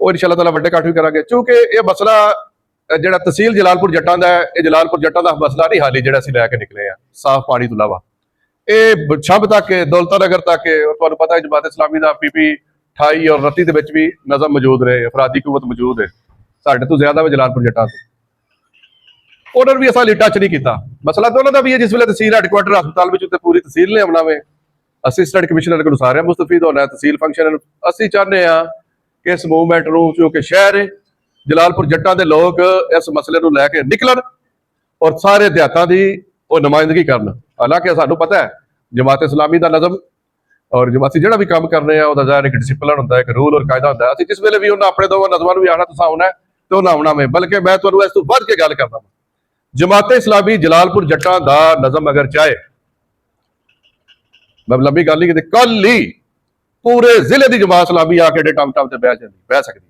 ਉਹ ਇਨਸ਼ਾ ਅੱਲਾਹ ਤਾਲਾ ਵੱਡੇ ਇਕੱਠ ਵੀ ਕਰਾਂਗੇ। ਕਿਉਂਕਿ ਇਹ ਮਸਲਾ ਜਿਹੜਾ ਤਹਿਸੀਲ ਜਲਾਲਪੁਰ ਜੱਟਾਂ ਦਾ ਹੈ, ਇਹ ਜਲਾਲਪੁਰ ਜੱਟਾਂ ਦਾ ਮਸਲਾ ਨਹੀਂ ਹਾਲੀ ਜਿਹੜਾ ਅਸੀਂ ਲੈ ਕੇ ਨਿਕਲੇ ਆ ਸਾਫ਼ ਪਾਣੀ ਤੋਂ ਇਲਾਵਾ, ਇਹ ਛੰਭ ਤੱਕ ਦੌਲਤਾ ਨਗਰ ਤੱਕ ਤੁਹਾਨੂੰ ਪਤਾ ਹੈ ਜਮਾਤ ਇਸਲਾਮੀ ਦਾ PP 28 ਔਰ 29 ਦੇ ਵਿੱਚ ਵੀ ਨਜ਼ਮ ਮੌਜੂਦ ਰਹੇ, ਅਫਰਾਦੀ ਕੁਵਤ ਮੌਜੂਦ ਹੈ ਸਾਡੇ ਤੋਂ ਜ਼ਿਆਦਾ ਵੀ ਜਲਾਲਪੁਰ ਜੱਟਾਂ ਤੋਂ, ਉਹਨਾਂ ਨੂੰ ਵੀ ਅਸਾਂ ਟੱਚ ਨਹੀਂ ਕੀਤਾ। ਮਸਲਾ ਤਾਂ ਉਹਨਾਂ ਦਾ ਵੀ ਹੈ, ਜਿਸ ਵੇਲੇ ਤਹਿਸੀਲ ਹੈਡਕੁਆਟਰ ਹਸਪਤਾਲ ਵਿੱਚ ਉੱਤੇ ਪੂਰੀ ਤਹਿਸੀਲ ਨੇ ਆਉਣਾ ਵੇ, ਅਸਿਸਟੈਂਟ ਕਮਿਸ਼ਨਰ ਕੋਲ ਸਾਰਿਆਂ ਮੁਸਤਫੀਦ ਹੋਣਾ, ਤਹਿਸੀਲ ਫੰਕਸ਼ਨ ਅਸੀਂ ਚਾਹੁੰਦੇ ਹਾਂ ਕਿ ਇਸ ਮੂਵਮੈਂਟ ਨੂੰ, ਕਿਉਂਕਿ ਸ਼ਹਿਰ ਹੈ ਜਲਾਲਪੁਰ ਜੱਟਾਂ ਦੇ ਲੋਕ ਇਸ ਮਸਲੇ ਨੂੰ ਲੈ ਕੇ ਨਿਕਲਣ ਔਰ ਸਾਰੇ ਦਿਹਾਤਾਂ ਦੀ ਉਹ ਨੁਮਾਇੰਦਗੀ ਕਰਨ। ਹਾਲਾਂਕਿ ਸਾਨੂੰ ਪਤਾ ਹੈ ਜਮਾਤ ਇਸਲਾਮੀ ਦਾ ਨਜ਼ਮ ਔਰ ਜਮਾਤੀ ਜਿਹੜਾ ਵੀ ਕੰਮ ਕਰਨੇ ਆ ਉਹਦਾ ਜ਼ਾਹਿਰ ਇੱਕ ਡਿਸਪਲਿਨ ਹੁੰਦਾ ਹੈ, ਇੱਕ ਰੂਲ ਔਰ ਕਾਇਦਾ ਹੁੰਦਾ ਹੈ। ਅਸੀਂ ਜਿਸ ਵੇਲੇ ਵੀ ਉਹਨਾਂ ਆਪਣੇ ਦੋਵਾਂ ਨਜ਼ਮਾਂ ਨੂੰ ਵੀ ਆਉਣਾ ਤੁਸੀਂ ਆਉਣਾ ਤੇ ਉਹਨਾਂ ਆਉਣਾ ਮੈਂ, ਬਲਕਿ ਮੈਂ ਤੁਹਾਨੂੰ ਇਸ ਤੋਂ ਵੱਧ ਕੇ ਗੱਲ ਕਰਦਾ, ਜਮਾਤ ਇਸਲਾਮੀ ਜਲਾਲਪੁਰ ਜੱਟਾਂ ਦਾ ਨਜ਼ਮ ਅਗਰ ਚਾਹੇ, ਮੈਂ ਲੰਬੀ ਗੱਲ ਨਹੀਂ ਕੀਤੀ, ਕੱਲ ਹੀ ਪੂਰੇ ਜ਼ਿਲ੍ਹੇ ਦੀ ਜਮਾਤ ਇਸਲਾਮੀ ਆ ਕੇ ਟਮ ਟਮ ਤੇ ਬਹਿ ਸਕਦੀ,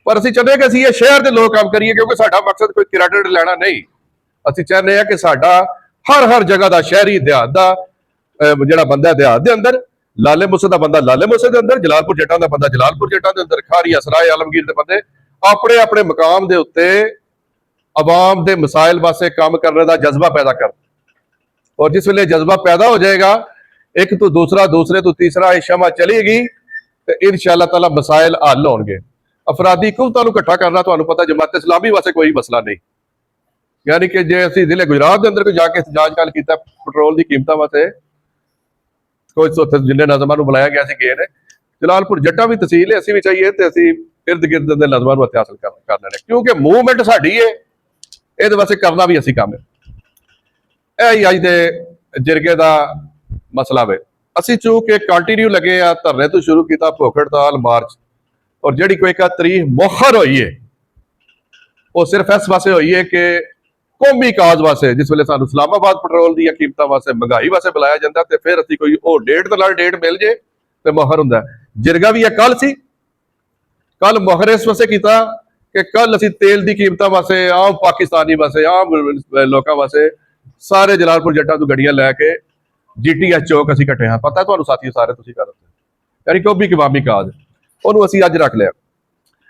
ਪਰ ਅਸੀਂ ਚਾਹੁੰਦੇ ਕਿ ਅਸੀਂ ਇਹ ਸ਼ਹਿਰ ਦੇ ਲੋਕ ਕੰਮ ਕਰੀਏ, ਕਿਉਂਕਿ ਸਾਡਾ ਮਕਸਦ ਕੋਈ ਕ੍ਰੈਡਿਟ ਲੈਣਾ ਨਹੀਂ। ਅਸੀਂ ਚਾਹੁੰਦੇ ਹਾਂ ਕਿ ਸਾਡਾ ਹਰ ਜਗ੍ਹਾ ਦਾ ਸ਼ਹਿਰੀ ਦਿਹਾਤ ਦਾ ਜਿਹੜਾ ਬੰਦਾ ਦਿਹਾਤ ਦੇ ਅੰਦਰ, ਲਾਲੇ ਮੂਸੇ ਦਾ ਬੰਦਾ ਲਾਲੇ ਮੂਸੇ ਦੇ ਅੰਦਰ, ਜਲਾਲਪੁਰ ਜੱਟਾਂ ਦਾ ਬੰਦਾ ਜਲਾਲਪੁਰ ਜੱਟਾਂ ਦੇ ਅੰਦਰ, ਖਾਰੀਆ ਸਰਾਏ ਆਲਮਗੀਰ ਦੇ ਬੰਦੇ ਆਪਣੇ ਆਪਣੇ ਮਕਾਮ ਦੇ ਉੱਤੇ ਆਵਾਮ ਦੇ ਮਸਾਇਲ ਵਾਸਤੇ ਕੰਮ ਕਰਨ ਦਾ ਜਜ਼ਬਾ ਪੈਦਾ ਕਰ। ਔਰ ਜਿਸ ਵੇਲੇ ਜਜ਼ਬਾ ਪੈਦਾ ਹੋ ਜਾਏਗਾ, ਇੱਕ ਤੋਂ ਦੂਸਰਾ, ਦੂਸਰੇ ਤੋਂ ਤੀਸਰਾ ਇਹ ਸ਼ਮਾ ਚਲੇਗੀ ਤੇ ਇਨਸ਼ਾਅੱਲਾ ਤਾਲਾ ਮਸਾਇਲ ਹੱਲ ਹੋਣਗੇ। ਅਫਰਾਦੀ ਕੁਵਤਾਂ ਨੂੰ ਇਕੱਠਾ ਕਰਨਾ ਤੁਹਾਨੂੰ ਪਤਾ ਜਮਾਤ ਇਸਲਾਮੀ ਵਾਸਤੇ ਕੋਈ ਮਸਲਾ ਨਹੀਂ, ਯਾਨੀ ਕਿ ਜੇ ਅਸੀਂ ਜ਼ਿਲ੍ਹੇ ਗੁਜਰਾਤ ਦੇ ਅੰਦਰ ਕੋਈ ਜਾ ਕੇ ਜਾਂਚ ਗੱਲ ਕੀਤਾ ਪੈਟਰੋਲ ਦੀ ਕੀਮਤਾਂ ਵਾਸਤੇ, ਕੋਈ ਜਿੰਨੇ ਨਜ਼ਮਾਂ ਨੂੰ ਬੁਲਾਇਆ ਗਿਆ ਸੀ ਗਏ ਨੇ, ਜਲਾਲਪੁਰ ਜੱਟਾਂ ਵੀ ਤਹਿਸੀਲ ਹੈ, ਅਸੀਂ ਵੀ ਚਾਹੀਏ ਤੇ ਅਸੀਂ ਇਰਦ ਗਿਰਦ ਦੇ ਨਜ਼ਮਾਂ ਨੂੰ ਹਾਸਲ ਕਰ ਲੈਣੇ, ਕਿਉਂਕਿ ਮੂਵਮੈਂਟ ਸਾਡੀ ਹੈ, ਇਹਦੇ ਵਾਸਤੇ ਕਰਨਾ ਵੀ ਅਸੀਂ ਕੰਮ ਹੈ। ਇਹ ਹੀ ਅੱਜ ਦੇ ਜਿਰਗੇ ਦਾ ਮਸਲਾ ਵੇ। ਅਸੀਂ ਚੂੰਕਿ ਕੰਟੀਨਿਊ ਲੱਗੇ ਆ ਧਰਨੇ ਤੋਂ ਸ਼ੁਰੂ ਕੀਤਾ ਭੁੱਖ ਹੜਤਾਲ ਮਾਰਚ, ਔਰ ਜਿਹੜੀ ਕੋਈ ਇੱਕ ਤਰੀਕ ਮੁਅੱਖਰ ਹੋਈ ਹੈ ਉਹ ਸਿਰਫ ਇਸ ਵਾਸਤੇ ਹੋਈ ਹੈ ਕਿ ਕੌਮੀ ਕਾਜ਼ ਵਾਸਤੇ, ਜਿਸ ਵੇਲੇ ਸਾਨੂੰ ਇਸਲਾਮਾਬਾਦ ਪੈਟਰੋਲ ਦੀਆਂ ਕੀਮਤਾਂ ਵਾਸਤੇ, ਮਹਿੰਗਾਈ ਵਾਸਤੇ ਬੁਲਾਇਆ ਜਾਂਦਾ, ਤੇ ਫਿਰ ਅਸੀਂ ਕੋਈ ਉਹ ਡੇਟ ਦੇ ਨਾਲ ਡੇਟ ਮਿਲ ਜੇ ਤੇ ਮੁਅੱਖਰ ਹੁੰਦਾ। ਜਿਰਗਾ ਵੀ ਇਹ ਕੱਲ ਸੀ, ਕੱਲ ਮੁਅੱਖਰ ਇਸ ਵਾਸਤੇ ਕੀਤਾ ਕਿ ਕੱਲ ਅਸੀਂ ਤੇਲ ਦੀ ਕੀਮਤਾਂ ਵਾਸਤੇ, ਆਮ ਪਾਕਿਸਤਾਨੀ ਵਾਸਤੇ, ਆਮ ਲੋਕਾਂ ਵਾਸਤੇ ਸਾਰੇ ਜਲਾਲਪੁਰ ਜੱਟਾਂ ਤੋਂ ਗੱਡੀਆਂ ਲੈ ਕੇ GTS ਚੌਕ ਅਸੀਂ ਇਕੱਠੇ ਹਾਂ। ਪਤਾ ਤੁਹਾਨੂੰ ਸਾਥੀਓ, ਸਾਰੇ ਤੁਸੀਂ ਕਰ ਰਹੇ ਯਾਨੀ ਕੌਮੀ ਕਵਾਮੀ ਕਾਜ਼, ਉਹਨੂੰ ਅਸੀਂ ਅੱਜ ਰੱਖ ਲਿਆ।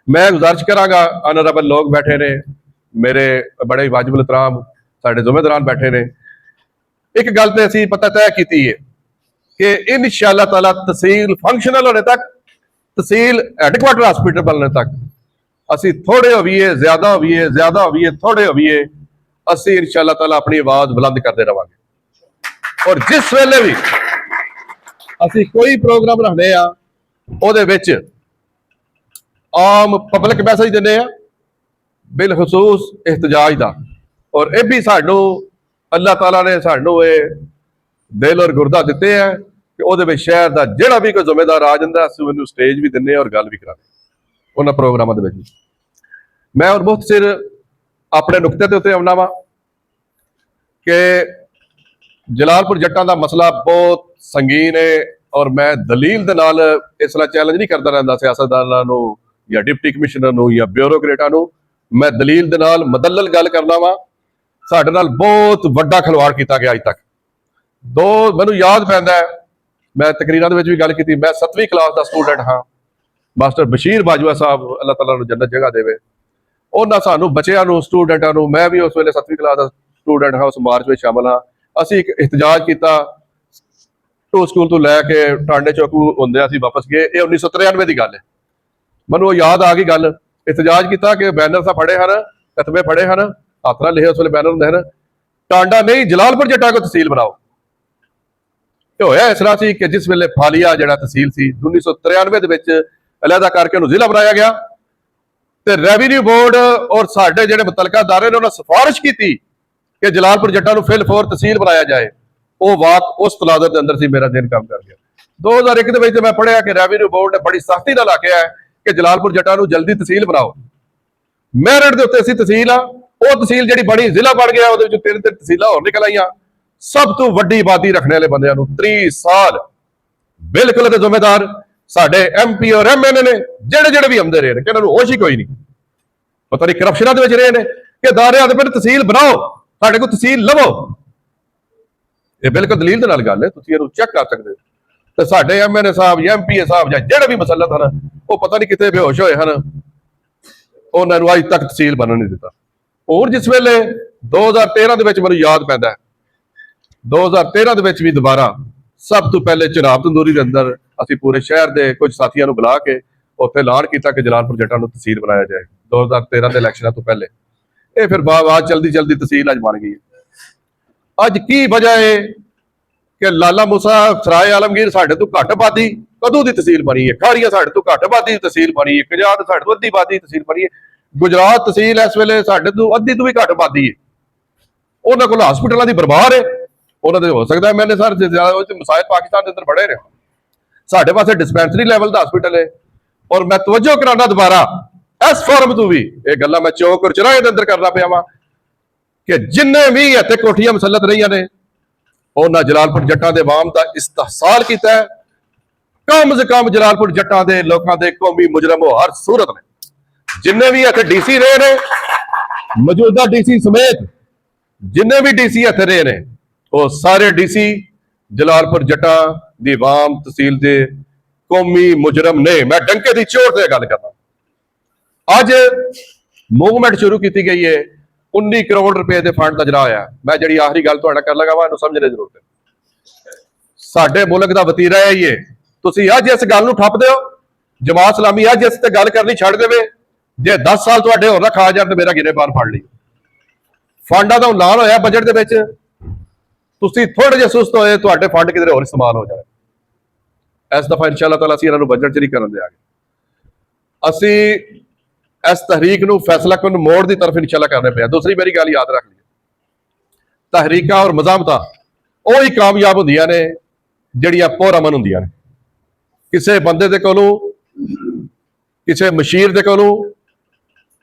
ਮੈਂ ਗੁਜ਼ਾਰਿਸ਼ ਕਰਾਂਗਾ, ਆਨਰੇਬਲ ਲੋਕ ਬੈਠੇ ਨੇ, ਮੇਰੇ ਬੜੇ ਵਾਜਿਬ ਇਤਰਾਮ ਸਾਡੇ ਜ਼ਿੰਮੇਦਾਰਾਂ ਬੈਠੇ ਨੇ, ਇੱਕ ਗੱਲ ਤੇ ਅਸੀਂ ਪਤਾ ਤੈਅ ਕੀਤੀ ਹੈ ਕਿ ਇਨਸ਼ਾਅੱਲਾ ਤਾਲਾ ਤਹਿਸੀਲ ਫੰਕਸ਼ਨਲ ਹੋਣੇ ਤੱਕ, ਤਹਿਸੀਲ ਹੈਡਕੁਆਟਰ ਹਸਪੀਟਲ ਬਣਨੇ ਤੱਕ ਅਸੀਂ ਥੋੜੇ ਹੋਈਏ, ਜ਼ਿਆਦਾ ਹੋਈਏ, ਜ਼ਿਆਦਾ ਹੋਈਏ, ਥੋੜੇ ਹੋਈਏ, ਅਸੀਂ ਇਨਸ਼ਾਅੱਲਾ ਤਾਲਾ ਆਪਣੀ ਆਵਾਜ਼ ਬੁਲੰਦ ਕਰਦੇ ਰਵਾਂਗੇ। ਔਰ ਜਿਸ ਵੇਲੇ ਵੀ ਅਸੀਂ ਕੋਈ ਪ੍ਰੋਗਰਾਮ ਰੱਖਦੇ ਆ ਉਹਦੇ ਵਿੱਚ ਆਮ ਪਬਲਿਕ ਮੈਸੇਜ ਦਿੰਦੇ ਆ, ਬਿਲਖਸੂਸ ਇhtਜਾਜ ਦਾ। ਔਰ ਇਹ ਵੀ ਸਾਨੂੰ ਅੱਲਾਹ ਤਾਲਾ ਨੇ ਸਾਨੂੰ ਇਹ ਦਿਲ ਔਰ ਗੁਰਦਾ ਦਿੱਤੇ ਹੈ ਕਿ ਉਹਦੇ ਵਿੱਚ ਸ਼ਹਿਰ ਦਾ ਜਿਹੜਾ ਵੀ ਕੋਈ ਜ਼ਿੰਮੇਦਾਰ ਆ ਜਾਂਦਾ, ਅਸੀਂ ਉਹਨੂੰ ਸਟੇਜ ਵੀ ਦਿੰਦੇ ਔਰ ਗੱਲ ਵੀ ਕਰਾਉਂਦੇ ਉਹਨਾਂ ਪ੍ਰੋਗਰਾਮਾਂ ਦੇ ਵਿੱਚ। ਮੈਂ ਔਰ ਮੁਖਤਸਰ ਆਪਣੇ ਨੁਕਤੇ ਦੇ ਉੱਤੇ ਆਉਣਾ ਵਾ ਕਿ ਜਲਾਲਪੁਰ ਜੱਟਾਂ ਦਾ ਮਸਲਾ ਬਹੁਤ ਸੰਗੀਨ ਹੈ, ਔਰ ਮੈਂ ਦਲੀਲ ਦੇ ਨਾਲ ਇਸ ਨਾਲ ਚੈਲੰਜ ਨਹੀਂ ਕਰਦਾ ਰਹਿੰਦਾ ਸਿਆਸਤਦਾਨਾਂ ਨੂੰ ਜਾਂ ਡਿਪਟੀ ਕਮਿਸ਼ਨਰ ਨੂੰ ਜਾਂ ਬਿਊਰੋਕਰੇਟਾਂ ਨੂੰ। ਮੈਂ ਦਲੀਲ ਦੇ ਨਾਲ ਮਦਲਲ ਗੱਲ ਕਰਦਾ ਵਾਂ। ਸਾਡੇ ਨਾਲ ਬਹੁਤ ਵੱਡਾ ਖਿਲਵਾੜ ਕੀਤਾ ਗਿਆ ਅੱਜ ਤੱਕ। ਮੈਨੂੰ ਯਾਦ ਪੈਂਦਾ, ਮੈਂ ਤਕਰੀਰਾਂ ਦੇ ਵਿੱਚ ਵੀ ਗੱਲ ਕੀਤੀ, ਮੈਂ 7ਵੀਂ ਕਲਾਸ ਦਾ ਸਟੂਡੈਂਟ ਹਾਂ। ਮਾਸਟਰ ਬਸ਼ੀਰ ਬਾਜਵਾ ਸਾਹਿਬ, ਅੱਲਾਹ ਤਾਲਾ ਨੂੰ ਜੰਨਤ ਜਗ੍ਹਾ ਦੇਵੇ, ਉਹਨਾਂ ਸਾਨੂੰ ਬੱਚਿਆਂ ਨੂੰ, ਸਟੂਡੈਂਟਾਂ ਨੂੰ, ਮੈਂ ਵੀ ਉਸ ਵੇਲੇ 7ਵੀਂ ਕਲਾਸ ਦਾ ਸਟੂਡੈਂਟ ਹਾਂ, ਉਸ ਮਾਰਚ ਵਿੱਚ ਸ਼ਾਮਲ ਹਾਂ। ਅਸੀਂ ਇੱਕ ਇhtਜਾਜ ਕੀਤਾ, ਟੂ ਸਕੂਲ ਤੋਂ ਲੈ ਕੇ ਟਾਂਡੇ ਚੌਕੂ ਹੁੰਦੇ ਅਸੀਂ ਵਾਪਸ ਗਏ। ਇਹ 1993 ਦੀ ਗੱਲ ਹੈ। ਮੈਨੂੰ ਯਾਦ ਆ ਗਈ ਗੱਲ। ਇhtਜਾਜ ਕੀਤਾ ਕਿ ਬੈਨਰ ਤਾਂ ਫੜੇ ਹਨ, ਕਤਬੇ ਫੜੇ ਹਨ, ਹੱਥ ਨਾਲ ਲਿਖੇ ਉਸ ਵੇਲੇ ਬੈਨਰ ਹੁੰਦੇ ਹਨ, ਟਾਂਡਾ ਨਹੀਂ ਜਲਾਲਪੁਰ ਜੱਟਾਂ ਕੋ ਤਹਿਸੀਲ ਬਣਾਓ। ਇਹ ਹੋਇਆ ਇਸ ਤਰ੍ਹਾਂ ਸੀ ਕਿ ਜਿਸ ਵੇਲੇ ਫਾਲੀਆ ਜਿਹੜਾ ਤਹਿਸੀਲ ਸੀ 1993 ਦੇ ਵਿੱਚ ਅਲੱਗਾ ਕਰਕੇ ਉਹਨੂੰ ਜ਼ਿਲ੍ਹਾ ਬਣਾਇਆ ਗਿਆ, ਤੇ ਰੈਵਨਿਊ ਬੋਰਡ ਔਰ ਸਾਡੇ ਜਿਹੜੇ ਮੁਤਲਕਾ ਅਦਾਰੇ ਨੇ ਉਹਨਾਂ ਸਿਫਾਰਿਸ਼ ਕੀਤੀ ਕਿ ਜਲਾਲਪੁਰ ਜੱਟਾਂ ਨੂੰ ਫਿਲ ਫੋਰ ਤਹਿਸੀਲ ਬਣਾਇਆ ਜਾਏ। ਉਹ ਵਾਕ ਉਸ ਤਲਾਦਰ ਦੇ ਅੰਦਰ ਸੀ, ਮੇਰਾ ਦਿਨ ਕੰਮ ਕਰ ਗਿਆ। 2001 ਦੇ ਵਿੱਚ ਮੈਂ ਪੜ੍ਹਿਆ ਕਿ ਰੈਵਨਿਊ ਬੋਰਡ ਨੇ ਬੜੀ ਸਖਤੀ ਨਾਲ ਆਖਿਆ ਹੈ ਕਿ ਜਲਾਲਪੁਰ ਜੱਟਾਂ ਨੂੰ ਜਲਦੀ ਤਹਿਸੀਲ ਬਣਾਓ। ਮੈਰਿਟ ਦੇ ਉੱਤੇ ਅਸੀਂ ਤਹਿਸੀਲ ਆ, ਉਹ ਤਹਿਸੀਲ ਜਿਹੜੀ ਬਣੀ ਜ਼ਿਲ੍ਹਾ ਬਣ ਗਿਆ, ਉਹਦੇ ਵਿੱਚ 3 ਤਹਿਸੀਲਾਂ ਹੋਰ ਨਿਕਲ ਆਈਆਂ। ਸਭ ਤੋਂ ਵੱਡੀ ਆਬਾਦੀ ਰੱਖਣ ਵਾਲੇ ਬੰਦਿਆਂ ਨੂੰ 30 ਸਾਲ ਬਿਲਕੁਲ ਤੇ ਜ਼ਿੰਮੇਦਾਰ ਸਾਡੇ MP ਔਰ MNA ਨੇ, ਜਿਹੜੇ ਵੀ ਆਉਂਦੇ ਰਹੇ ਨੇ, ਕਿ ਇਹਨਾਂ ਨੂੰ ਹੋਸ਼ ਹੀ ਕੋਈ ਨਹੀਂ। ਪਤਾ ਨਹੀਂ ਕਰਪਸ਼ਨਾਂ ਦੇ ਵਿੱਚ ਰਹੇ ਨੇ ਕਿ ਦਾਰਿਆਂ ਦੇ ਪਿੰਡ ਤਹਿਸੀਲ ਬਣਾਓ, ਸਾਡੇ ਕੋਲ ਤਹਿਸੀਲ ਲਵੋ। ਇਹ ਬਿਲਕੁਲ ਦਲੀਲ ਦੇ ਨਾਲ ਗੱਲ ਹੈ, ਤੁਸੀਂ ਇਹਨੂੰ ਚੈੱਕ ਕਰ ਸਕਦੇ ਹੋ। ਤੇ ਸਾਡੇ MNA ਸਾਹਿਬ ਜਾਂ MPA ਸਾਹਿਬ ਜਾਂ ਜਿਹੜੇ ਵੀ ਮੁਸੱਲਤ ਹਨ, ਉਹ ਪਤਾ ਨਹੀਂ ਕਿਤੇ ਬੇਹੋਸ਼ ਹੋਏ ਹਨ, ਉਹਨਾਂ ਨੂੰ ਅੱਜ ਤੱਕ ਤਹਿਸੀਲ ਬਣਨ ਨਹੀਂ ਦਿੱਤਾ। ਹੋਰ ਜਿਸ ਵੇਲੇ 2013 ਦੇ ਵਿੱਚ ਮੈਨੂੰ ਯਾਦ ਪੈਂਦਾ, 2013 ਦੇ ਵਿੱਚ ਵੀ ਦੁਬਾਰਾ ਸਭ ਤੋਂ ਪਹਿਲੇ ਚਨਾਬ ਤੰਦੂਰੀ ਦੇ ਅੰਦਰ ਅਸੀਂ ਪੂਰੇ ਸ਼ਹਿਰ ਦੇ ਕੁਝ ਸਾਥੀਆਂ ਨੂੰ ਬੁਲਾ ਕੇ ਉੱਥੇ ਐਲਾਨ ਕੀਤਾ ਕਿ ਜਲਾਲਪੁਰ ਜੱਟਾਂ ਨੂੰ ਤਹਿਸੀਲ ਬਣਾਇਆ ਜਾਏ। 2013 ਦੇ ਇਲੈਕਸ਼ਨਾਂ ਤੋਂ ਪਹਿਲੇ ਇਹ ਫਿਰ ਬਾਅਦ ਜਲਦੀ ਤਹਿਸੀਲ ਅੱਜ ਬਣ ਗਈ ਹੈ। ਅੱਜ ਕੀ ਵਜ੍ਹਾ ਹੈ ਕਿ ਲਾਲਾ ਮੂਸਾ ਸਰਾਏ ਆਲਮਗੀਰ ਸਾਡੇ ਤੋਂ ਘੱਟ ਆਬਾਦੀ ਕਦੋਂ ਦੀ ਤਹਿਸੀਲ ਬਣੀ ਹੈ, ਖਾਰੀਆ ਸਾਡੇ ਤੋਂ ਘੱਟ ਆਬਾਦੀ ਦੀ ਤਹਿਸੀਲ ਬਣੀ ਹੈ, ਪੰਜਾਬ ਸਾਡੇ ਤੋਂ ਅੱਧੀ ਆਬਾਦੀ ਦੀ ਤਹਿਸੀਲ ਬਣੀ ਹੈ, ਗੁਜਰਾਤ ਤਹਿਸੀਲ ਇਸ ਵੇਲੇ ਸਾਡੇ ਤੋਂ ਅੱਧੀ ਤੋਂ ਵੀ ਘੱਟ ਆਬਾਦੀ ਹੈ। ਉਹਨਾਂ ਕੋਲ ਹਸਪੀਟਲਾਂ ਦੀ ਬਰਬਾਦ ਹੈ, ਉਹਨਾਂ ਦੇ ਹੋ ਸਕਦਾ ਮੈਨੇ ਸਰ ਮਸਾਇਲ ਪਾਕਿਸਤਾਨ ਦੇ ਅੰਦਰ ਬੜੇ ਨੇ, ਸਾਡੇ ਪਾਸੇ ਡਿਸਪੈਂਸਰੀ ਲੈਵਲ ਦਾ ਹਸਪੀਟਲ ਹੈ। ਔਰ ਮੈਂ ਤਵੱਜੋ ਕਰਾਉਣਾ ਦੁਬਾਰਾ ਇਸ ਫੋਰਮ ਤੋਂ ਵੀ, ਇਹ ਗੱਲਾਂ ਮੈਂ ਚੌਕ ਔਰ ਚੁਰਾਹੇ ਦੇ ਅੰਦਰ ਕਰਨਾ ਪਿਆ ਵਾ ਕਿ ਜਿੰਨੇ ਵੀ ਇੱਥੇ ਕੋਠੀਆਂ ਮੁਸੱਲਤ ਰਹੀਆਂ ਨੇ, ਉਹਨਾਂ ਜਲਾਲਪੁਰ ਜੱਟਾਂ ਦੇ ਆਵਾਮ ਦਾ ਇਸਤਹਸਾਲ ਕੀਤਾ ਹੈ। ਕਮ ਸੇ ਕਮ ਜਲਾਲਪੁਰ ਜੱਟਾਂ ਦੇ ਲੋਕਾਂ ਦੇ ਕੌਮੀ ਮੁਜਰਮ ਹੋ ਹਰ ਸੂਰਤ ਨੇ, ਜਿੰਨੇ ਵੀ ਇੱਥੇ DC ਰਹੇ ਨੇ, ਮੌਜੂਦਾ DC ਸਮੇਤ ਜਿੰਨੇ ਵੀ DC ਇੱਥੇ ਰਹੇ ਨੇ, ਉਹ ਸਾਰੇ DC ਜਲਾਲਪੁਰ ਜੱਟਾਂ ਦੀ ਆਵਾਮ ਤਹਿਸੀਲ ਦੇ ਕੌਮੀ ਮੁਜਰਮ ਨੇ। ਮੈਂ ਡੰਕੇ ਦੀ ਚੋਟ ਤੇ ਗੱਲ ਕਰਦਾ। ਅੱਜ ਮੂਵਮੈਂਟ ਸ਼ੁਰੂ ਕੀਤੀ ਗਈ ਹੈ 19 ਕਰੋੜ ਰੁਪਏ ਦੇ ਫੰਡ ਦਾ ਜਰਾ ਹੋਇਆ। ਮੈਂ ਜਿਹੜੀ ਆਖਰੀ ਗੱਲ ਤੁਹਾਡਾ ਕਰ ਲਗਾ ਵਾ, ਇਹਨੂੰ ਸਮਝਣ ਦੀ ਜ਼ਰੂਰਤ ਹੈ। ਸਾਡੇ ਮੁਲਕ ਦਾ ਵਤੀਰਾ ਹੈ ਇਹ। ਤੁਸੀਂ ਅੱਜ ਇਸ ਗੱਲ ਨੂੰ ਠੱਪਦੇ ਹੋ, ਜਮਾਤ ਇਸਲਾਮੀ ਅੱਜ ਇਸ ਤੇ ਗੱਲ ਕਰਨੀ ਛੱਡ ਦੇਵੇ, ਜੇ 10 ਸਾਲ ਤੁਹਾਡੇ ਹੋਰ ਨਾ ਖਾ ਜਾਣ ਤੇ ਮੇਰਾ ਗਿਰੇਬਾਨ ਫੜ ਲਈ। ਫੰਡਾਂ ਦਾ ਐਲਾਨ ਹੋਇਆ ਬਜਟ ਦੇ ਵਿੱਚ, ਤੁਸੀਂ ਥੋੜੇ ਜਿਹੇ ਸੁਸਤ ਹੋਏ, ਤੁਹਾਡੇ ਫੰਡ ਕਿਧਰੇ ਹੋਰ ਇਸਤੇਮਾਲ ਹੋ ਜਾਣ। ਇਸ ਦਫਾ ਇਨਸ਼ਾ ਅੱਲਾਹ ਤਾਲਾ ਅਸੀਂ ਇਹਨਾਂ ਨੂੰ ਬਜਟ 'ਚ ਨਹੀਂ ਕਰਨ ਦਿਆਂਗੇ। ਅਸੀਂ ਇਸ ਤਹਿਰੀਕ ਨੂੰ ਫੈਸਲਾਕੁਨ ਮੋੜ ਦੀ ਤਰਫ ਇਨਸ਼ਾ ਅੱਲਾ ਕਰਨੇ ਪਿਆ। ਦੂਸਰੀ ਮੇਰੀ ਗੱਲ ਯਾਦ ਰੱਖ ਲਈ, ਤਹਿਰੀਕਾਂ ਔਰ ਮਜ਼ਾਮਤਾਂ ਉਹ ਹੀ ਕਾਮਯਾਬ ਹੁੰਦੀਆਂ ਨੇ ਜਿਹੜੀਆਂ ਪੁਰਅਮਨ ਹੁੰਦੀਆਂ ਨੇ। ਕਿਸੇ ਬੰਦੇ ਦੇ ਕੋਲੋਂ, ਕਿਸੇ ਮਸ਼ੀਰ ਦੇ ਕੋਲੋਂ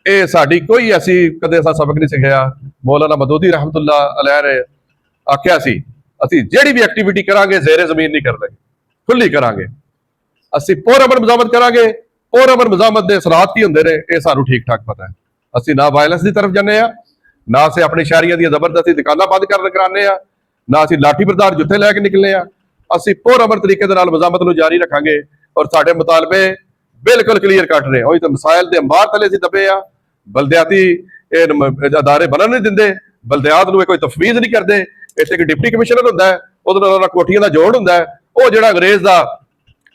ਇਹ ਸਾਡੀ ਕੋਈ ਐਸੀ ਕਦੇ ਐਸਾ ਸਬਕ ਨਹੀਂ ਸਿੱਖਿਆ। ਮੌਲਾਨਾ ਮਦੂਦੀ ਰਹਿਮਤੁल्लाह अलैह ਨੇ ਆਖਿਆ ਸੀ ਅਸੀਂ ਜਿਹੜੀ ਵੀ ਐਕਟੀਵਿਟੀ ਕਰਾਂਗੇ ਜ਼ੇਰੇ ਜ਼ਮੀਨ ਨਹੀਂ ਕਰ ਲਾਂਗੇ, ਖੁੱਲੀ ਕਰਾਂਗੇ। ਅਸੀਂ ਪੁਰਅਮਨ ਮਜ਼ਾਮਤ ਕਰਾਂਗੇ। ਪੁਰਅਮਨ ਮਜ਼ਾਮਤ ਦੇ ਅਸਰਾਤ ਕੀ ਹੁੰਦੇ ਨੇ ਇਹ ਸਾਨੂੰ ਠੀਕ ਠਾਕ ਪਤਾ ਹੈ। ਅਸੀਂ ਨਾ ਵਾਇਲੈਂਸ ਦੀ ਤਰਫ ਜਾਂਦੇ ਆ, ਨਾ ਅਸੀਂ ਆਪਣੇ ਸ਼ਹਿਰੀਆਂ ਦੀਆਂ ਜ਼ਬਰਦਸਤੀ ਦੁਕਾਨਾਂ ਬੰਦ ਕਰਨ ਕਰਾਉਂਦੇ ਆ, ਨਾ ਅਸੀਂ ਲਾਠੀ ਬਰਦਾਰ ਜੁੱਥੇ ਲੈ ਕੇ ਨਿਕਲੇ ਆ। ਅਸੀਂ ਪੁਰਅਮਨ ਤਰੀਕੇ ਦੇ ਨਾਲ ਮਜ਼ਾਮਤ ਨੂੰ ਜਾਰੀ ਰੱਖਾਂਗੇ ਔਰ ਸਾਡੇ ਮੁਤਾਲਬੇ ਬਿਲਕੁਲ ਕਲੀਅਰ ਕੱਟ ਰਹੇ। ਉਹੀ ਤਾਂ ਮਸਾਇਲ ਦੇ ਅੰਬਾਰ ਥੱਲੇ ਅਸੀਂ ਦੱਬੇ ਆ। ਬਲਦਿਆਤੀ ਅਦਾਰੇ ਬਣਨ ਨਹੀਂ ਦਿੰਦੇ, ਬਲਦਿਆਤ ਨੂੰ ਕੋਈ ਤਫਵੀਜ਼ ਨਹੀਂ ਕਰਦੇ। ਇੱਥੇ ਇੱਕ ਡਿਪਟੀ ਕਮਿਸ਼ਨਰ ਹੁੰਦਾ ਹੈ, ਉਹਦੇ ਨਾਲ ਉਹਨਾਂ ਕੋਠੀਆਂ ਦਾ ਜੋੜ ਹੁੰਦਾ ਹੈ। ਉਹ ਜਿਹੜਾ ਅੰਗਰੇਜ਼ ਦਾ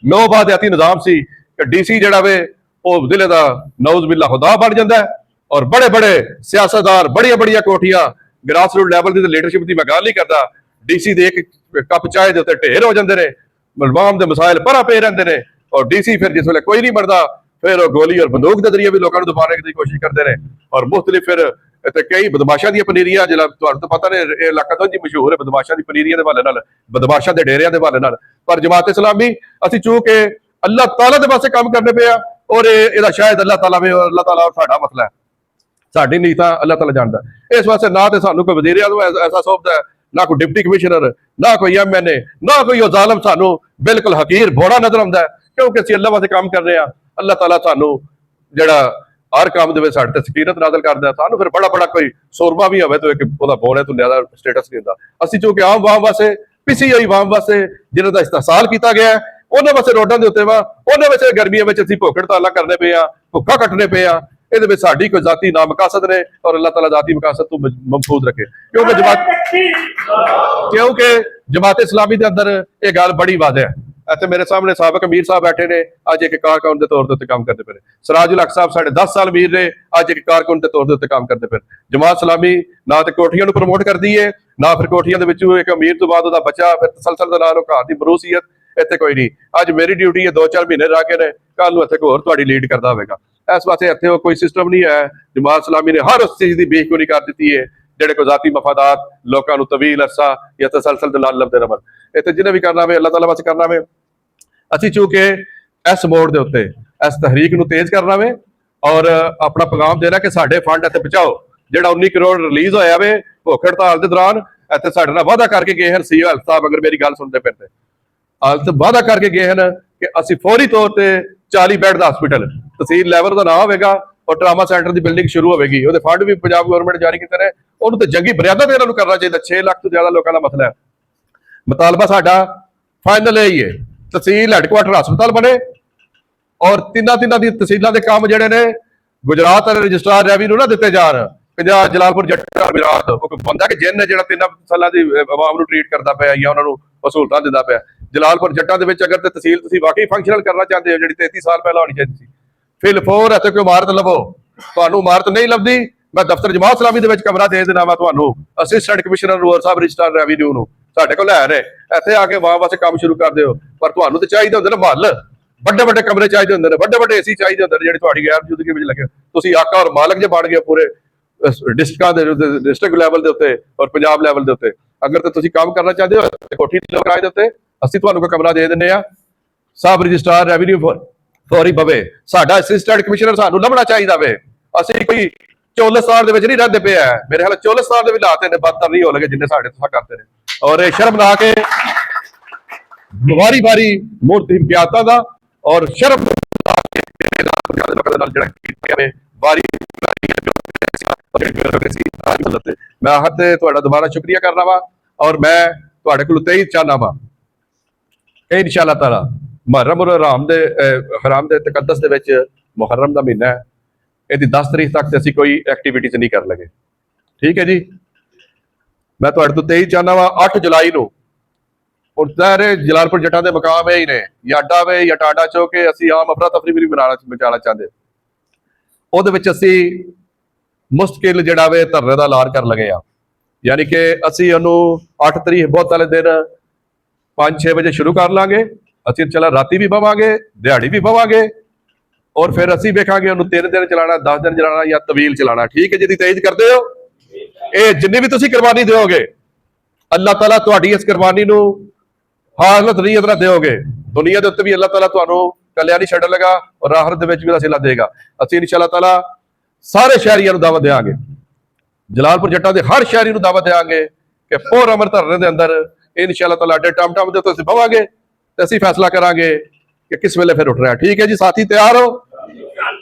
ਨੌਬਾਦਿਆਤੀ ਨਿਜ਼ਾਮ ਸੀ ਕਿ ਡੀਸੀ ਜਿਹੜਾ ਵੇ ਉਹ ਜ਼ਿਲ੍ਹੇ ਦਾ ਨੌਜ਼ ਬਿੱਲਾ ਖੁਦਾ ਬਣ ਜਾਂਦਾ ਹੈ ਔਰ ਬੜੇ ਬੜੇ ਸਿਆਸਤਦਾਰ ਬੜੀਆਂ ਬੜੀਆਂ ਕੋਠੀਆਂ ਗ੍ਰਾਸ ਰੂਟ ਲੈਵਲ ਦੀ ਲੀਡਰਸ਼ਿਪ ਦੀ ਮੈਂ ਗੱਲ ਨਹੀਂ ਕਰਦਾ, ਡੀਸੀ ਦੇ ਇੱਕ ਕੱਪ ਚਾਹ ਦੇ ਉੱਤੇ ਢੇਰ ਹੋ ਜਾਂਦੇ ਨੇ, ਮਲਵਾਮ ਦੇ ਮਸਾਇਲ ਪਰਾ ਪਏ ਰਹਿੰਦੇ ਨੇ ਔਰ ਡੀਸੀ ਫਿਰ ਜਿਸ ਵੇਲੇ ਕੋਈ ਨਹੀਂ ਬਣਦਾ ਫਿਰ ਉਹ ਗੋਲੀ ਔਰ ਬੰਦੂਕ ਦੇ ਜ਼ਰੀਏ ਵੀ ਲੋਕਾਂ ਨੂੰ ਦਬਾਉਣ ਦੀ ਕੋਸ਼ਿਸ਼ ਕਰਦੇ ਨੇ ਔਰ ਮੁਖਤਲਿਫ ਫਿਰ ਇੱਥੇ ਕਈ ਬਦਮਾਸ਼ਾਂ ਦੀਆਂ ਪਨੀਰੀਆਂ, ਜਿਹੜਾ ਤੁਹਾਨੂੰ ਤਾਂ ਪਤਾ ਨੇ ਇਹ ਇਲਾਕਾ ਤਾਂ ਜੀ ਮਸ਼ਹੂਰ ਹੈ ਬਦਮਾਸ਼ਾਂ ਦੀ ਪਨੀਰੀਆਂ ਦੇ ਹਵਾਲੇ ਨਾਲ, ਬਦਮਾਸ਼ਾਂ ਦੇ ਡੇਰਿਆਂ ਦੇ ਹਵਾਲੇ ਨਾਲ। ਪਰ ਜਮਾਤ ਇਸਲਾਮੀ ਅਸੀਂ ਚੂੰਕਿ ਅੱਲਾਹ ਤਾਲਾ ਦੇ ਪਾਸੇ ਕੰਮ ਕਰਨੇ ਪਏ ਆ ਔਰ ਇਹਦਾ ਸ਼ਾਇਦ ਅੱਲਾਹ ਤਾਲਾ ਵੇ, ਅੱਲਾਹ ਤਾਲਾ ਸਾਡਾ ਮਸਲਾ ਹੈ, ਸਾਡੀ ਨੀਤਾਂ ਅੱਲਾਹ ਤਾਲਾ ਜਾਣਦਾ। ਇਸ ਵਾਸਤੇ ਨਾ ਤੇ ਸਾਨੂੰ ਕੋਈ ਵਜ਼ੀਰ ਆਜ਼ਮ ਐਸਾ ਸੋਚਦਾ ਹੈ, ਨਾ ਕੋਈ ਡਿਪਟੀ ਕਮਿਸ਼ਨਰ, ਨਾ ਕੋਈ ਐਮਐਨਏ, ਨਾ ਕੋਈ ਉਹ ਜ਼ਾਲਮ ਸਾਨੂੰ ਬਿਲਕੁਲ ਹਕੀਰ ਭੋੜਾ ਨਜ਼ਰ ਆਉਂਦਾ ਹੈ ਕਿਉਂਕਿ ਅਸੀਂ ਅੱਲਾਹ ਵਾਸਤੇ ਕੰਮ ਕਰ ਰਹੇ ਹਾਂ। ਅੱਲਾਹ ਤਾਲਾ ਸਾਨੂੰ ਜਿਹੜਾ ਹਰ ਕੰਮ ਦੇ ਵਿੱਚ ਸਾਡੇ ਤੇ ਸਕੀਨਤ ਨਾਜ਼ਲ ਕਰਦਾ। ਸਾਨੂੰ ਫਿਰ ਬੜਾ ਬੜਾ ਕੋਈ ਸੋਰਮਾ ਵੀ ਹੋਵੇ ਤਾਂ ਇੱਕ ਉਹਦਾ ਬੋਲੇ ਤੋਂ ਜ਼ਿਆਦਾ ਸਟੇਟਸ ਨਹੀਂ ਹੁੰਦਾ। ਅਸੀਂ ਚੂੰਕਿ ਆਮ ਵਾਮ ਵਾਸਤੇ, PCI ਵਾਮ ਵਾਸਤੇ ਜਿਹਨਾਂ ਦਾ ਇਸਤਹਸਾਲ ਕੀਤਾ ਗਿਆ ਹੈ, ਉਹਨਾਂ ਵਾਸਤੇ ਰੋਡਾਂ ਦੇ ਉੱਤੇ ਵਾ, ਉਹਨਾਂ ਵਿੱਚ ਗਰਮੀਆਂ ਵਿੱਚ ਅਸੀਂ ਭੁੱਖ ਹੜਤਾਲਾਂ ਕਰਨੇ ਪਏ ਆ, ਭੁੱਖਾ ਕੱਟਣੇ ਪਏ ਆ। ਇਹਦੇ ਵਿੱਚ ਸਾਡੀ ਕੋਈ ਜ਼ਾਤੀ ਨਾ ਮਕਾਸਦ ਨੇ ਔਰ ਅੱਲਾਹ ਤਾਲਾ ਜ਼ਾਤੀ ਮਕਾਸਦ ਤੋਂ ਮਹਿਫੂਜ਼ ਰੱਖੇ ਕਿਉਂਕਿ ਜਮਾਤ ਇਸਲਾਮੀ ਦੇ ਅੰਦਰ ਇਹ ਗੱਲ ਬੜੀ ਵਾਜ਼ਿਹ ਹੈ। ਇੱਥੇ ਮੇਰੇ ਸਾਹਮਣੇ ਸਾਬਕ ਅਮੀਰ ਸਾਹਿਬ ਬੈਠੇ ਨੇ, ਅੱਜ ਇੱਕ ਕਾਰਕੁਨ ਦੇ ਤੌਰ ਦੇ ਉੱਤੇ ਕੰਮ ਕਰਦੇ ਪਏ ਨੇ। ਸਿਰਾਜੁਲ ਹਕ ਸਾਹਿਬ ਸਾਡੇ 10 ਸਾਲ ਅਮੀਰ ਨੇ, ਅੱਜ ਇੱਕ ਕਾਰਕੁਨ ਦੇ ਤੌਰ ਦੇ ਉੱਤੇ ਕੰਮ ਕਰਦੇ ਪਏ। ਜਮਾਤ ਇਸਲਾਮੀ ਨਾ ਤੇ ਕੋਠੀਆਂ ਨੂੰ ਪ੍ਰਮੋਟ ਕਰਦੀ ਹੈ, ਨਾ ਫਿਰ ਕੋਠੀਆਂ ਦੇ ਵਿੱਚੋਂ ਇੱਕ ਅਮੀਰ ਤੋਂ ਬਾਅਦ ਉਹਦਾ ਬੱਚਾ ਫਿਰ ਤਸਲਸਲ ਦੇ ਨਾਲ ਉਹ ਘਰ ਦੀ ਬਰੂਸੀਅਤ ਇੱਥੇ ਕੋਈ ਨਹੀਂ। ਅੱਜ ਮੇਰੀ ਡਿਊਟੀ ਹੈ 2-4 ਮਹੀਨੇ ਰਹਿ ਕੇ ਨੇ, ਕੱਲ ਨੂੰ ਇੱਥੇ ਕੋਈ ਹੋਰ ਤੁਹਾਡੀ ਲੀਡ ਕਰਦਾ ਹੋਵੇਗਾ। ਇਸ ਵਾਸਤੇ ਇੱਥੇ ਉਹ ਕੋਈ ਸਿਸਟਮ ਨਹੀਂ ਹੈ। ਜਮਾਤ ਇਸਲਾਮੀ ਨੇ ਹਰ ਉਸ ਚੀਜ਼ ਦੀ ਬੇਖੌਰੀ ਕਰ ਦਿੱਤੀ ਹੈ ਜਿਹੜੇ ਕੋਈ ਜ਼ਾਤੀ ਮਫਾਦਾਤ ਲੋਕਾਂ ਨੂੰ ਤਵੀਲ ਅਰਸਾ ਜਾਂ ਤਸਲਸਲ ਦੇ ਨਾਲ ਲੱਭਦੇ ਰਹਿਣ। ਇੱਥੇ ਜਿਹਨੇ ਵੀ ਕਰਨਾ ਵੇ ਅੱਲਾਹ ਤਾਲਾ ਵਾਸਤੇ ਕਰਨਾ ਵੇ। ਅਸੀਂ ਚੂੰਕਿ ਇਸ ਮੋੜ ਦੇ ਉੱਤੇ ਇਸ ਤਹਿਰੀਕ ਨੂੰ ਤੇਜ਼ ਕਰਨਾ ਵੇ ਔਰ ਆਪਣਾ ਪੈਗਾਮ ਦੇਣਾ ਕਿ ਸਾਡੇ ਫੰਡ ਇੱਥੇ ਪਹੁੰਚਾਓ। ਜਿਹੜਾ 19 ਕਰੋੜ ਰਿਲੀਜ਼ ਹੋਇਆ ਵੇ ਭੁੱਖ ਹੜਤਾਲ ਦੇ ਦੌਰਾਨ, ਇੱਥੇ ਸਾਡੇ ਨਾਲ ਵਾਅਦਾ ਕਰਕੇ ਗਏ ਹਨ CEO ਹੈਲਥ ਸਾਹਿਬ, ਅਗਰ ਮੇਰੀ ਗੱਲ ਸੁਣਦੇ ਪਏ ਤੇ ਹਾਲਤ ਵਾਅਦਾ ਕਰਕੇ ਗਏ ਹਨ ਕਿ ਅਸੀਂ ਫੌਰੀ ਤੌਰ ਤੇ 40 ਬੈੱਡ ਦਾ ਹਸਪੀਟਲ ਤਹਿਸੀਲ ਲੈਵਲ ਦਾ ਨਾ ਹੋਵੇਗਾ ਔਰ ਟਰਾਮਾ ਸੈਂਟਰ ਦੀ ਬਿਲਡਿੰਗ ਸ਼ੁਰੂ ਹੋਵੇਗੀ। ਉਹਦੇ ਫੰਡ ਵੀ ਪੰਜਾਬ ਗਵਰਨਮੈਂਟ ਜਾਰੀ ਕੀਤੇ ਨੇ। ਉਹਨੂੰ ਤੇ ਜੰਗੀ ਬਰਿਆਦਾ ਤੇ ਇਹਨਾਂ ਨੂੰ ਕਰਨਾ ਚਾਹੀਦਾ। 6 ਲੱਖ ਤੋਂ ਜ਼ਿਆਦਾ ਲੋਕਾਂ ਦਾ ਮਸਲਾ ਹੈ। ਮੁਤਾਲਬਾ ਸਾਡਾ ਫਾਈਨਲ ਇਹ ਹੈ ਤਹਿਸੀਲ ਹੈਡਕੁਆਟਰ ਹਸਪਤਾਲ ਬਣੇ ਔਰ ਤਿੰਨਾਂ ਦੀ ਤਹਿਸੀਲਾਂ ਦੇ ਕੰਮ ਜਿਹੜੇ ਨੇ ਗੁਜਰਾਤ ਵਾਲੇ ਰਜਿਸਟਰਾਰ ਰੈਵਨਿਊ ਨਾ ਦਿੱਤੇ ਜਾਣ। ਪੰਜਾਬ ਜਲਾਲਪੁਰ ਜੱਟਾ ਗੁਜਰਾਤ ਉਹ ਬੰਦਾ ਕਿ ਜਿੰਨ ਜਿਹੜਾ 3 ਸਾਲਾਂ ਦੀ ਆਵਾਮ ਨੂੰ ਟ੍ਰੀਟ ਕਰਦਾ ਪਿਆ ਜਾਂ ਉਹਨਾਂ ਨੂੰ ਸਹੂਲਤਾਂ ਦਿੰਦਾ ਪਿਆ। ਜਲਾਲਪੁਰ ਜੱਟਾਂ ਦੇ ਵਿੱਚ ਅਗਰ ਤੇ ਤਹਿਸੀਲ ਤੁਸੀਂ ਵਾਕਈ ਫੰਕਸ਼ਨਲ ਕਰਨਾ ਚਾਹੁੰਦੇ ਹੋ ਜਿਹੜੀ 33 ਸਾਲ ਪਹਿਲਾਂ ਹੋਣੀ ਚਾਹੀਦੀ ਸੀ, ਫਿਲਫੋਰ ਇੱਥੇ ਕੋਈ ਇਮਾਰਤ ਲਵੋ। ਤੁਹਾਨੂੰ ਇਮਾਰਤ ਨਹੀਂ ਲੱਭਦੀ, ਮੈਂ ਦਫ਼ਤਰ ਜਮਾਤ ਇਸਲਾਮੀ ਦੇ ਵਿੱਚ ਕਮਰਾ ਦੇ ਦੇਣਾ ਵਾ ਤੁਹਾਨੂੰ, ਅਸਿਸਟੈਂਟ ਕਮਿਸ਼ਨਰ ਰੂਅਰ ਸਾਹਿਬ ਰਜਿਸਟਰਾਰ ਰੈਵਨਿਊ ਨੂੰ ਸਾਡੇ ਕੋਲ ਲੈ ਰਹੇ ਇੱਥੇ ਆ ਕੇ ਵਾਹ ਵਾਸਤੇ ਕੰਮ ਸ਼ੁਰੂ ਕਰ ਦਿਓ। ਪਰ ਤੁਹਾਨੂੰ ਤੇ ਚਾਹੀਦੇ ਹੁੰਦੇ ਨੇ ਮਹੱਲ, ਵੱਡੇ ਵੱਡੇ ਕਮਰੇ ਚਾਹੀਦੇ ਹੁੰਦੇ ਨੇ, ਵੱਡੇ ਵੱਡੇ AC ਚਾਹੀਦੇ ਹੁੰਦੇ ਨੇ ਜਿਹੜੇ ਤੁਹਾਡੀ ਗੈਰ ਮੌਜੂਦਗੀ ਵਿੱਚ ਲੱਗੇ। ਤੁਸੀਂ ਆਕਾ ਔਰ ਮਾਲਕ ਜੇ ਬਣ ਗਏ ਪੂਰੇ ਡਿਸਟ੍ਰਿਕਟਾਂ ਦੇ ਡਿਸਟ੍ਰਿਕਟ ਲੈਵਲ ਦੇ ਉੱਤੇ ਔਰ ਪੰਜਾਬ ਲੈਵਲ ਦੇ ਉੱਤੇ। ਅਗਰ ਤੇ ਤੁਸੀਂ ਕੰਮ ਕਰਨਾ ਚਾਹੁੰਦੇ ਹੋ ਕੋਠੀ ਕਿਰਾਏ ਦੇ ਉੱਤੇ ਅਸੀਂ ਤੁਹਾਨੂੰ ਕੋਈ ਕਮਰਾ ਦੇ ਦਿੰਦੇ ਆ। ਸਬ ਰਜਿਸਟਰਾਰ ਰੈਵਨਿਊ ਫੌਰੀ ਪਵੇ। ਸਾਡਾ ਅਸਿਸਟੈਂਟ ਕਮਿਸ਼ਨਰ ਸਾਨੂੰ ਲੱਭਣਾ ਚਾਹੀਦਾ ਵੇ। ਅਸੀਂ ਕੋਈ ਚੋਲਿਸਤਾਨ ਦੇ ਵਿੱਚ ਨਹੀਂ ਰਹਿੰਦੇ ਪਏ ਆ। ਮੇਰੇ ਖਿਆਲ ਚੋਲਿਸਤਾਨ ਦੇ ਵੀ ਲਾਤੇ ਨੇ ਬਦਤਰ ਨਹੀਂ ਹੋ ਲਗੇ ਜਿੰਨੇ ਸਾਡੇ ਤੋਂ ਕਰਦੇ ਨੇ। ਔਰ ਇਹ ਸ਼ਰਮ ਲਾ ਕੇ ਵਾਰੀ ਮੂਰਤੀ ਇਮਤਿਆਜ਼ਾਂ ਦਾ ਔਰ ਸ਼ਰਮ ਲਾ ਕੇ ਲੋਕਾਂ ਦੇ ਨਾਲ ਜਿਹੜਾ ਕੀਤਾ ਵੇ ਵਾਰੀ ਮੈਂ ਹੱਥ ਤੇ ਤੁਹਾਡਾ ਦੁਬਾਰਾ ਸ਼ੁਕਰੀਆ ਕਰਨਾ ਵਾ ਔਰ ਮੈਂ ਤੁਹਾਡੇ ਕੋਲ ਤੇਈ ਚਾਹਨਾ ਵਾ ਕਿ ਇਨਸ਼ਾਅੱਲਾ ਤਾਲਾ ਮੁਹਰਮ ਔਰ ਹਰਾਮ ਦੇ ਤਕੱਦਸ ਦੇ ਵਿੱਚ ਮੁਹਰਮ ਦਾ ਮਹੀਨਾ ਹੈ। ਇਹਦੀ 10 ਤਰੀਕ ਤੱਕ ਤੇ ਅਸੀਂ ਕੋਈ ਐਕਟੀਵਿਟੀਜ਼ ਨਹੀਂ ਕਰ ਲਗੇ। ਠੀਕ ਹੈ ਜੀ। ਮੈਂ ਤੁਹਾਡੇ ਤੋਂ 23 ਚਾਹਨਾ ਵਾ 8 ਜੁਲਾਈ ਨੂੰ ਸਾਰੇ ਜਲਾਲਪੁਰ ਜੱਟਾਂ ਦੇ ਮਕਾਮ ਇਹ ਹੀ ਨੇ ਜਾਂ ਅੱਡਾ ਵੇ ਜਾਂ ਟਾਡਾ ਚੌਕੇ ਅਸੀਂ ਆਮ ਅਫਰਾ ਤਫਰੀ ਵੀ ਬਚਾਉਣਾ ਚਾਹੁੰਦੇ। ਉਹਦੇ ਵਿੱਚ ਅਸੀਂ ਮੁਸਤਕਿਲ ਜਿਹੜਾ ਵੇ ਧਰਨੇ ਦਾ ਐਲਾਨ ਕਰ ਲਗੇ ਆ। ਯਾਨੀ ਕਿ ਅਸੀਂ ਉਹਨੂੰ 8 ਤਰੀਕ ਬਹੁਤ ਵਾਲੇ ਦਿਨ 5-6 ਵਜੇ ਸ਼ੁਰੂ ਕਰ ਲਾਂਗੇ। ਅਸੀਂ ਚਲਾ ਰਾਤੀ ਵੀ ਬਵਾਂਗੇ, ਦਿਹਾੜੀ ਵੀ ਬਵਾਂਗੇ ਔਰ ਫਿਰ ਅਸੀਂ ਵੇਖਾਂਗੇ ਉਹਨੂੰ 3 ਦਿਨ ਚਲਾਣਾ, 10 ਦਿਨ ਚਲਾਣਾ ਜਾਂ ਤਵੀਲ ਚਲਾਣਾ। ਠੀਕ ਹੈ ਜੀ। ਤੇਜ਼ ਕਰਦੇ ਹੋ। ਇਹ ਜਿੰਨੀ ਵੀ ਤੁਸੀਂ ਕੁਰਬਾਨੀ ਦਿਓਗੇ ਅੱਲਾਹ ਤਾਲਾ ਤੁਹਾਡੀ ਇਸ ਕੁਰਬਾਨੀ ਨੂੰ ਹਾਲਤ ਨੀਅਤ ਨਾਲ ਦਿਓਗੇ ਦੁਨੀਆ ਦੇ ਉੱਤੇ ਵੀ ਅੱਲਾਹ ਤਾਲਾ ਤੁਹਾਨੂੰ ਕਲਿਆਣੀ ਛੱਡ ਲਗਾ ਔਰ ਆਖਰਤ ਦੇ ਵਿੱਚ ਵੀ ਰਸੀਲਾ ਦੇਗਾ। ਅਸੀਂ ਇਨਸ਼ਾ ਅੱਲਾਹ ਤਾਲਾ ਸਾਰੇ ਸ਼ਹਿਰੀਆਂ ਨੂੰ ਦਾਵਤ ਦੇਵਾਂਗੇ, ਜਲਾਲਪੁਰ ਜੱਟਾਂ ਦੇ ਹਰ ਸ਼ਹਿਰੀ ਨੂੰ ਦਾਵਤ ਦੇਵਾਂਗੇ ਕਿ ਪੁਰ ਅਮਰ ਧਰਨੇ ਦੇ ਅੰਦਰ ਇਨਸ਼ਾ ਅੱਲਾਹ ਤਾਲਾ ਅੱਡੇ ਟਮ ਟਮ ਦੇ ਉੱਤੇ ਅਸੀਂ ਬਵਾਂਗੇ ਤੇ ਅਸੀਂ ਫੈਸਲਾ ਕਰਾਂਗੇ ਕਿ ਕਿਸ ਵੇਲੇ ਫਿਰ ਉੱਠ ਰਿਹਾ। ਠੀਕ ਹੈ ਜੀ ਸਾਥੀ, ਤਿਆਰ ਹੋ?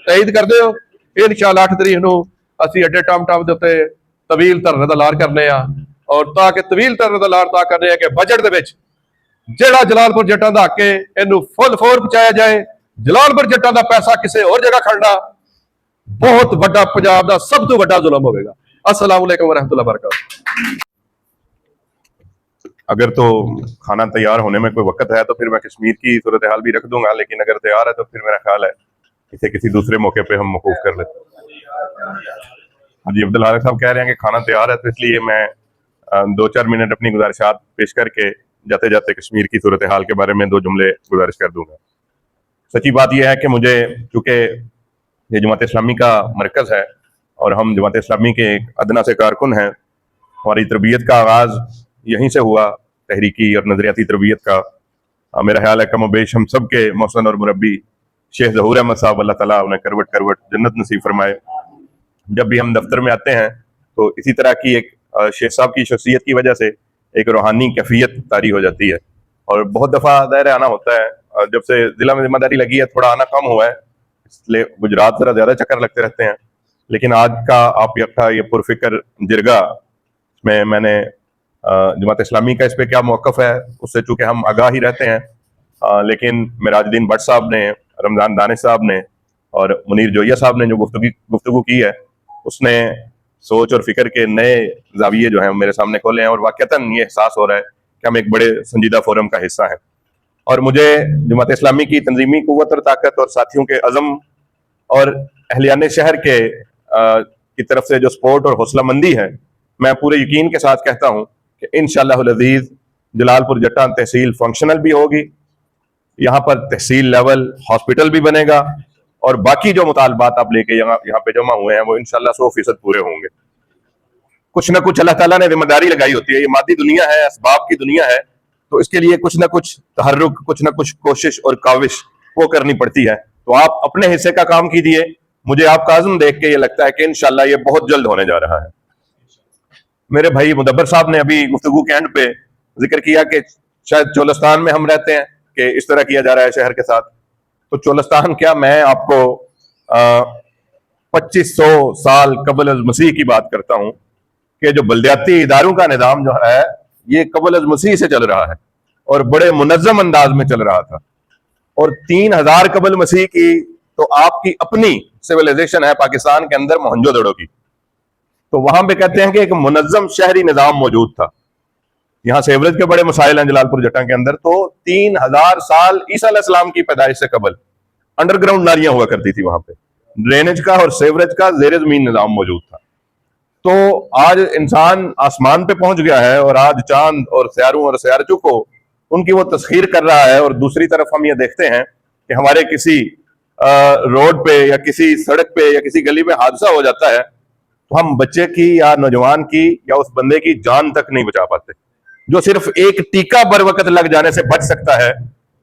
ਤਈਦ ਕਰਦੇ ਹੋ? ਇਨਸ਼ਾ ਅੱਲਾਹ 8 ਤਰੀਕ ਨੂੰ ਅਸੀਂ ਅੱਡੇ ਟਮ ਟਮ ਦੇ ਉੱਤੇ ਤਵੀਲ ਧਰਨੇ ਦਾ ਐਲਾਨ ਕਰਨੇ ਆ ਔਰ ਤਾਂ ਕਿ ਤਵੀਲ ਧਰਨੇ ਦਾ ਐਲਾਨ ਤਾਂ ਕਰਨੇ ਆ ਕਿ ਬਜਟ ਦੇ ਵਿੱਚ ਜਿਹੜਾ ਜਲਾਲਪੁਰ ਜੱਟਾਂ ਦਾ ਹੱਕ ਹੈ ਇਹਨੂੰ ਫੁੱਲ ਫੋਰ ਪਹੁੰਚਾਇਆ ਜਾਏ। ਜਲਾਲਪੁਰ ਜੱਟਾਂ ਦਾ ਪੈਸਾ ਕਿਸੇ ਹੋਰ ਜਗ੍ਹਾ ਖੜਨਾ बहुत बड़ा पंजाब का सब तो बड़ा जुल्म होगा। अस्सलाम वालेकुम वरहमतुल्लाहि वबरकातुहू। अगर तो खाना तैयार होने में कोई वक्त है तो फिर मैं कश्मीर की सूरत हाल भी रख दूंगा, लेकिन अगर तैयार है तो फिर मेरा ख्याल है इसे किसी दूसरे मौके पे हम मौकूफ कर लेते हैं। जी अब्दुल हारिस साहब कह रहे हैं कि खाना तैयार है, तो इसलिए मैं 2-4 मिनट अपनी गुजारिशात पेश करके जाते जाते कश्मीर की सूरत हाल के बारे में 2 जुमले गुजारिश कर दूंगा। सच्ची बात यह है कि मुझे, चूँकि ये जमात इस्लामी का मरकज़ है और हम जमात इस्लामी के एक अदना से कारकुन हैं, हमारी तरबियत का आगाज़ यहीं से हुआ, तहरीकी और नज़रियाती तरबियत का। मेरा ख्याल है कम बेश हम सब के मौसन और मुरब्बी शेख ज़हूर अहमद साहब, अल्लाह ताला उन्हें करवट करवट जन्नत नसीब फरमाए। जब भी हम दफ्तर में आते हैं तो इसी तरह की एक शेख साहब की शख्सियत की वजह से एक रूहानी कैफियत तारी हो जाती है। और बहुत दफ़ा दायरे आना होता है, जब से ज़िला में जिम्मेदारी लगी है थोड़ा आना कम हुआ है, इसलिए गुजरात ज़रा ज़्यादा चक्कर लगते रहते हैं। लेकिन आज का आप यकता ये पुरफिक्र जिरगा में मैंने जमात इस्लामी का इस पर क्या मौक़िफ़ है उससे चूँकि हम आगाह ही रहते हैं, लेकिन मिराजुद्दीन भट्ट साहब ने, रमज़ान दानिश साहब ने और मुनीर जोइया साहब ने जो गुफ्तगू की है उसने सोच और फिक्र के नए जाविये जो हैं मेरे सामने खोले हैं और वाक़तन ये एहसास हो रहा है कि हम एक बड़े संजीदा फोरम का हिस्सा हैं। और मुझे जमात इस्लामी की तंजीमी क़ुव्वत और ताकत और साथियों के अज़म और अहलियाने शहर के की तरफ से जो सपोर्ट और हौसलामंदी है, मैं पूरे यकीन के साथ कहता हूँ कि इंशाअल्लाहुल अज़ीज़ जलालपुर जट्टा तहसील फंक्शनल भी होगी, यहाँ पर तहसील लेवल हॉस्पिटल भी बनेगा और बाकी जो मुतालबात आप लेके यहाँ पे जमा हुए हैं वो इंशाअल्लाह 100% पूरे होंगे। कुछ ना कुछ अल्लाह ताला ने जिम्मेदारी लगाई होती है, ये मादी दुनिया है, असबाब की दुनिया है, तो इसके लिए कुछ ना कुछ तहर्रुक, कुछ ना कुछ कोशिश और काविश वो करनी पड़ती है। तो आप अपने हिस्से का काम कीजिए। मुझे आपका आज़म देख के ये लगता है कि इंशाअल्लाह ये बहुत जल्द होने जा रहा है। मेरे भाई मुदब्बर साहब ने अभी गुफ्तगू के एंड पे जिक्र किया कि शायद चोलस्तान में हम रहते हैं कि इस तरह किया जा रहा है शहर के साथ। तो चोलस्तान क्या, मैं आपको 2500 साल कबल अज़ मसीह की बात करता हूँ कि जो बल्दियाती इदारों का निज़ाम जो है ये कबल अज़ मसीह से चल रहा है और बड़े मुनज़्ज़म अंदाज में चल रहा था। और 3000 कबल मसीह की तो आपकी अपनी सिविलाइजेशन है पाकिस्तान के अंदर मोहनजोदड़ो की, तो वहां पे कहते हैं कि एक मुनज़्ज़म शहरी निज़ाम मौजूद था। यहाँ सेवरेज के बड़े मसाइल हैं जलालपुर जट्टा के अंदर। तो 3000 साल ईसा अलैहिस्सलाम की पैदाइश से कबल अंडरग्राउंड नालियां हुआ करती थी, वहां पे ड्रेनेज का और सेवरेज का ज़ेरे ज़मीन निज़ाम मौजूद था। तो आज इंसान आसमान पे पहुंच गया है और आज चांद और सियारों और सियारचों को उनकी वो तस्खीर कर रहा है। और दूसरी तरफ हम ये देखते हैं कि हमारे किसी रोड पे या किसी सड़क पे या किसी गली में हादसा हो जाता है तो हम बच्चे की या नौजवान की या उस बंदे की जान तक नहीं बचा पाते। जो सिर्फ एक टीका बर वक्त लग जाने से बच सकता है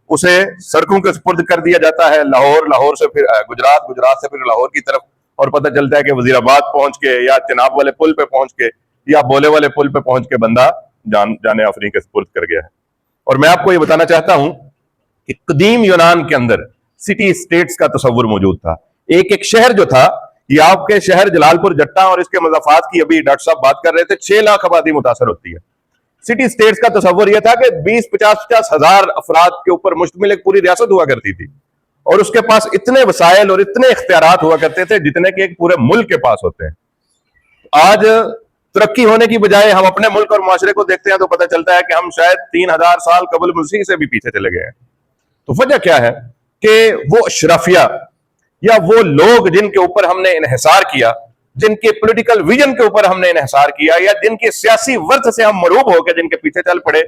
उसे सड़कों के सुपुर्द कर दिया जाता है, लाहौर से फिर गुजरात, गुजरात से फिर लाहौर की तरफ, और पता चलता है कि वजीराबाद पहुंच के या चिनाब वाले पुल पे पहुंच के या बोले वाले पुल पे पहुंच के बंदा जाने आफरीन के सुपुर्द कर गया है। और मैं आपको ये बताना चाहता हूं कि कदीम यूनान के अंदर सिटी स्टेट्स का तस्वुर मौजूद था। एक एक शहर जो था, ये आपके शहर जलालपुर जट्टा और इसके मज़ाफात की अभी डॉक्टर साहब बात कर रहे थे, 6 लाख आबादी मुतासर होती है। सिटी स्टेट्स का तस्वुर यह था कि 20-50 हजार अफराद के ऊपर मुश्तमिल एक पूरी रियासत हुआ करती थी और उसके पास इतने वसाइल और इतने इख्तियारात हुआ करते थे जितने कि एक पूरे मुल्क के पास होते हैं। आज तरक्की होने की बजाय हम अपने मुल्क और माशरे को देखते हैं तो पता चलता है कि हम शायद 3000 साल कबल मसीह से भी पीछे चले गए हैं। तो वजह क्या है कि वो अशराफिया या वो लोग जिनके ऊपर हमने इन्हिसार किया, जिनके पॉलिटिकल विजन के ऊपर हमने इन्हिसार किया, या जिनके सियासी वर्थ से हम मरूब होकर जिनके पीछे चल पड़े,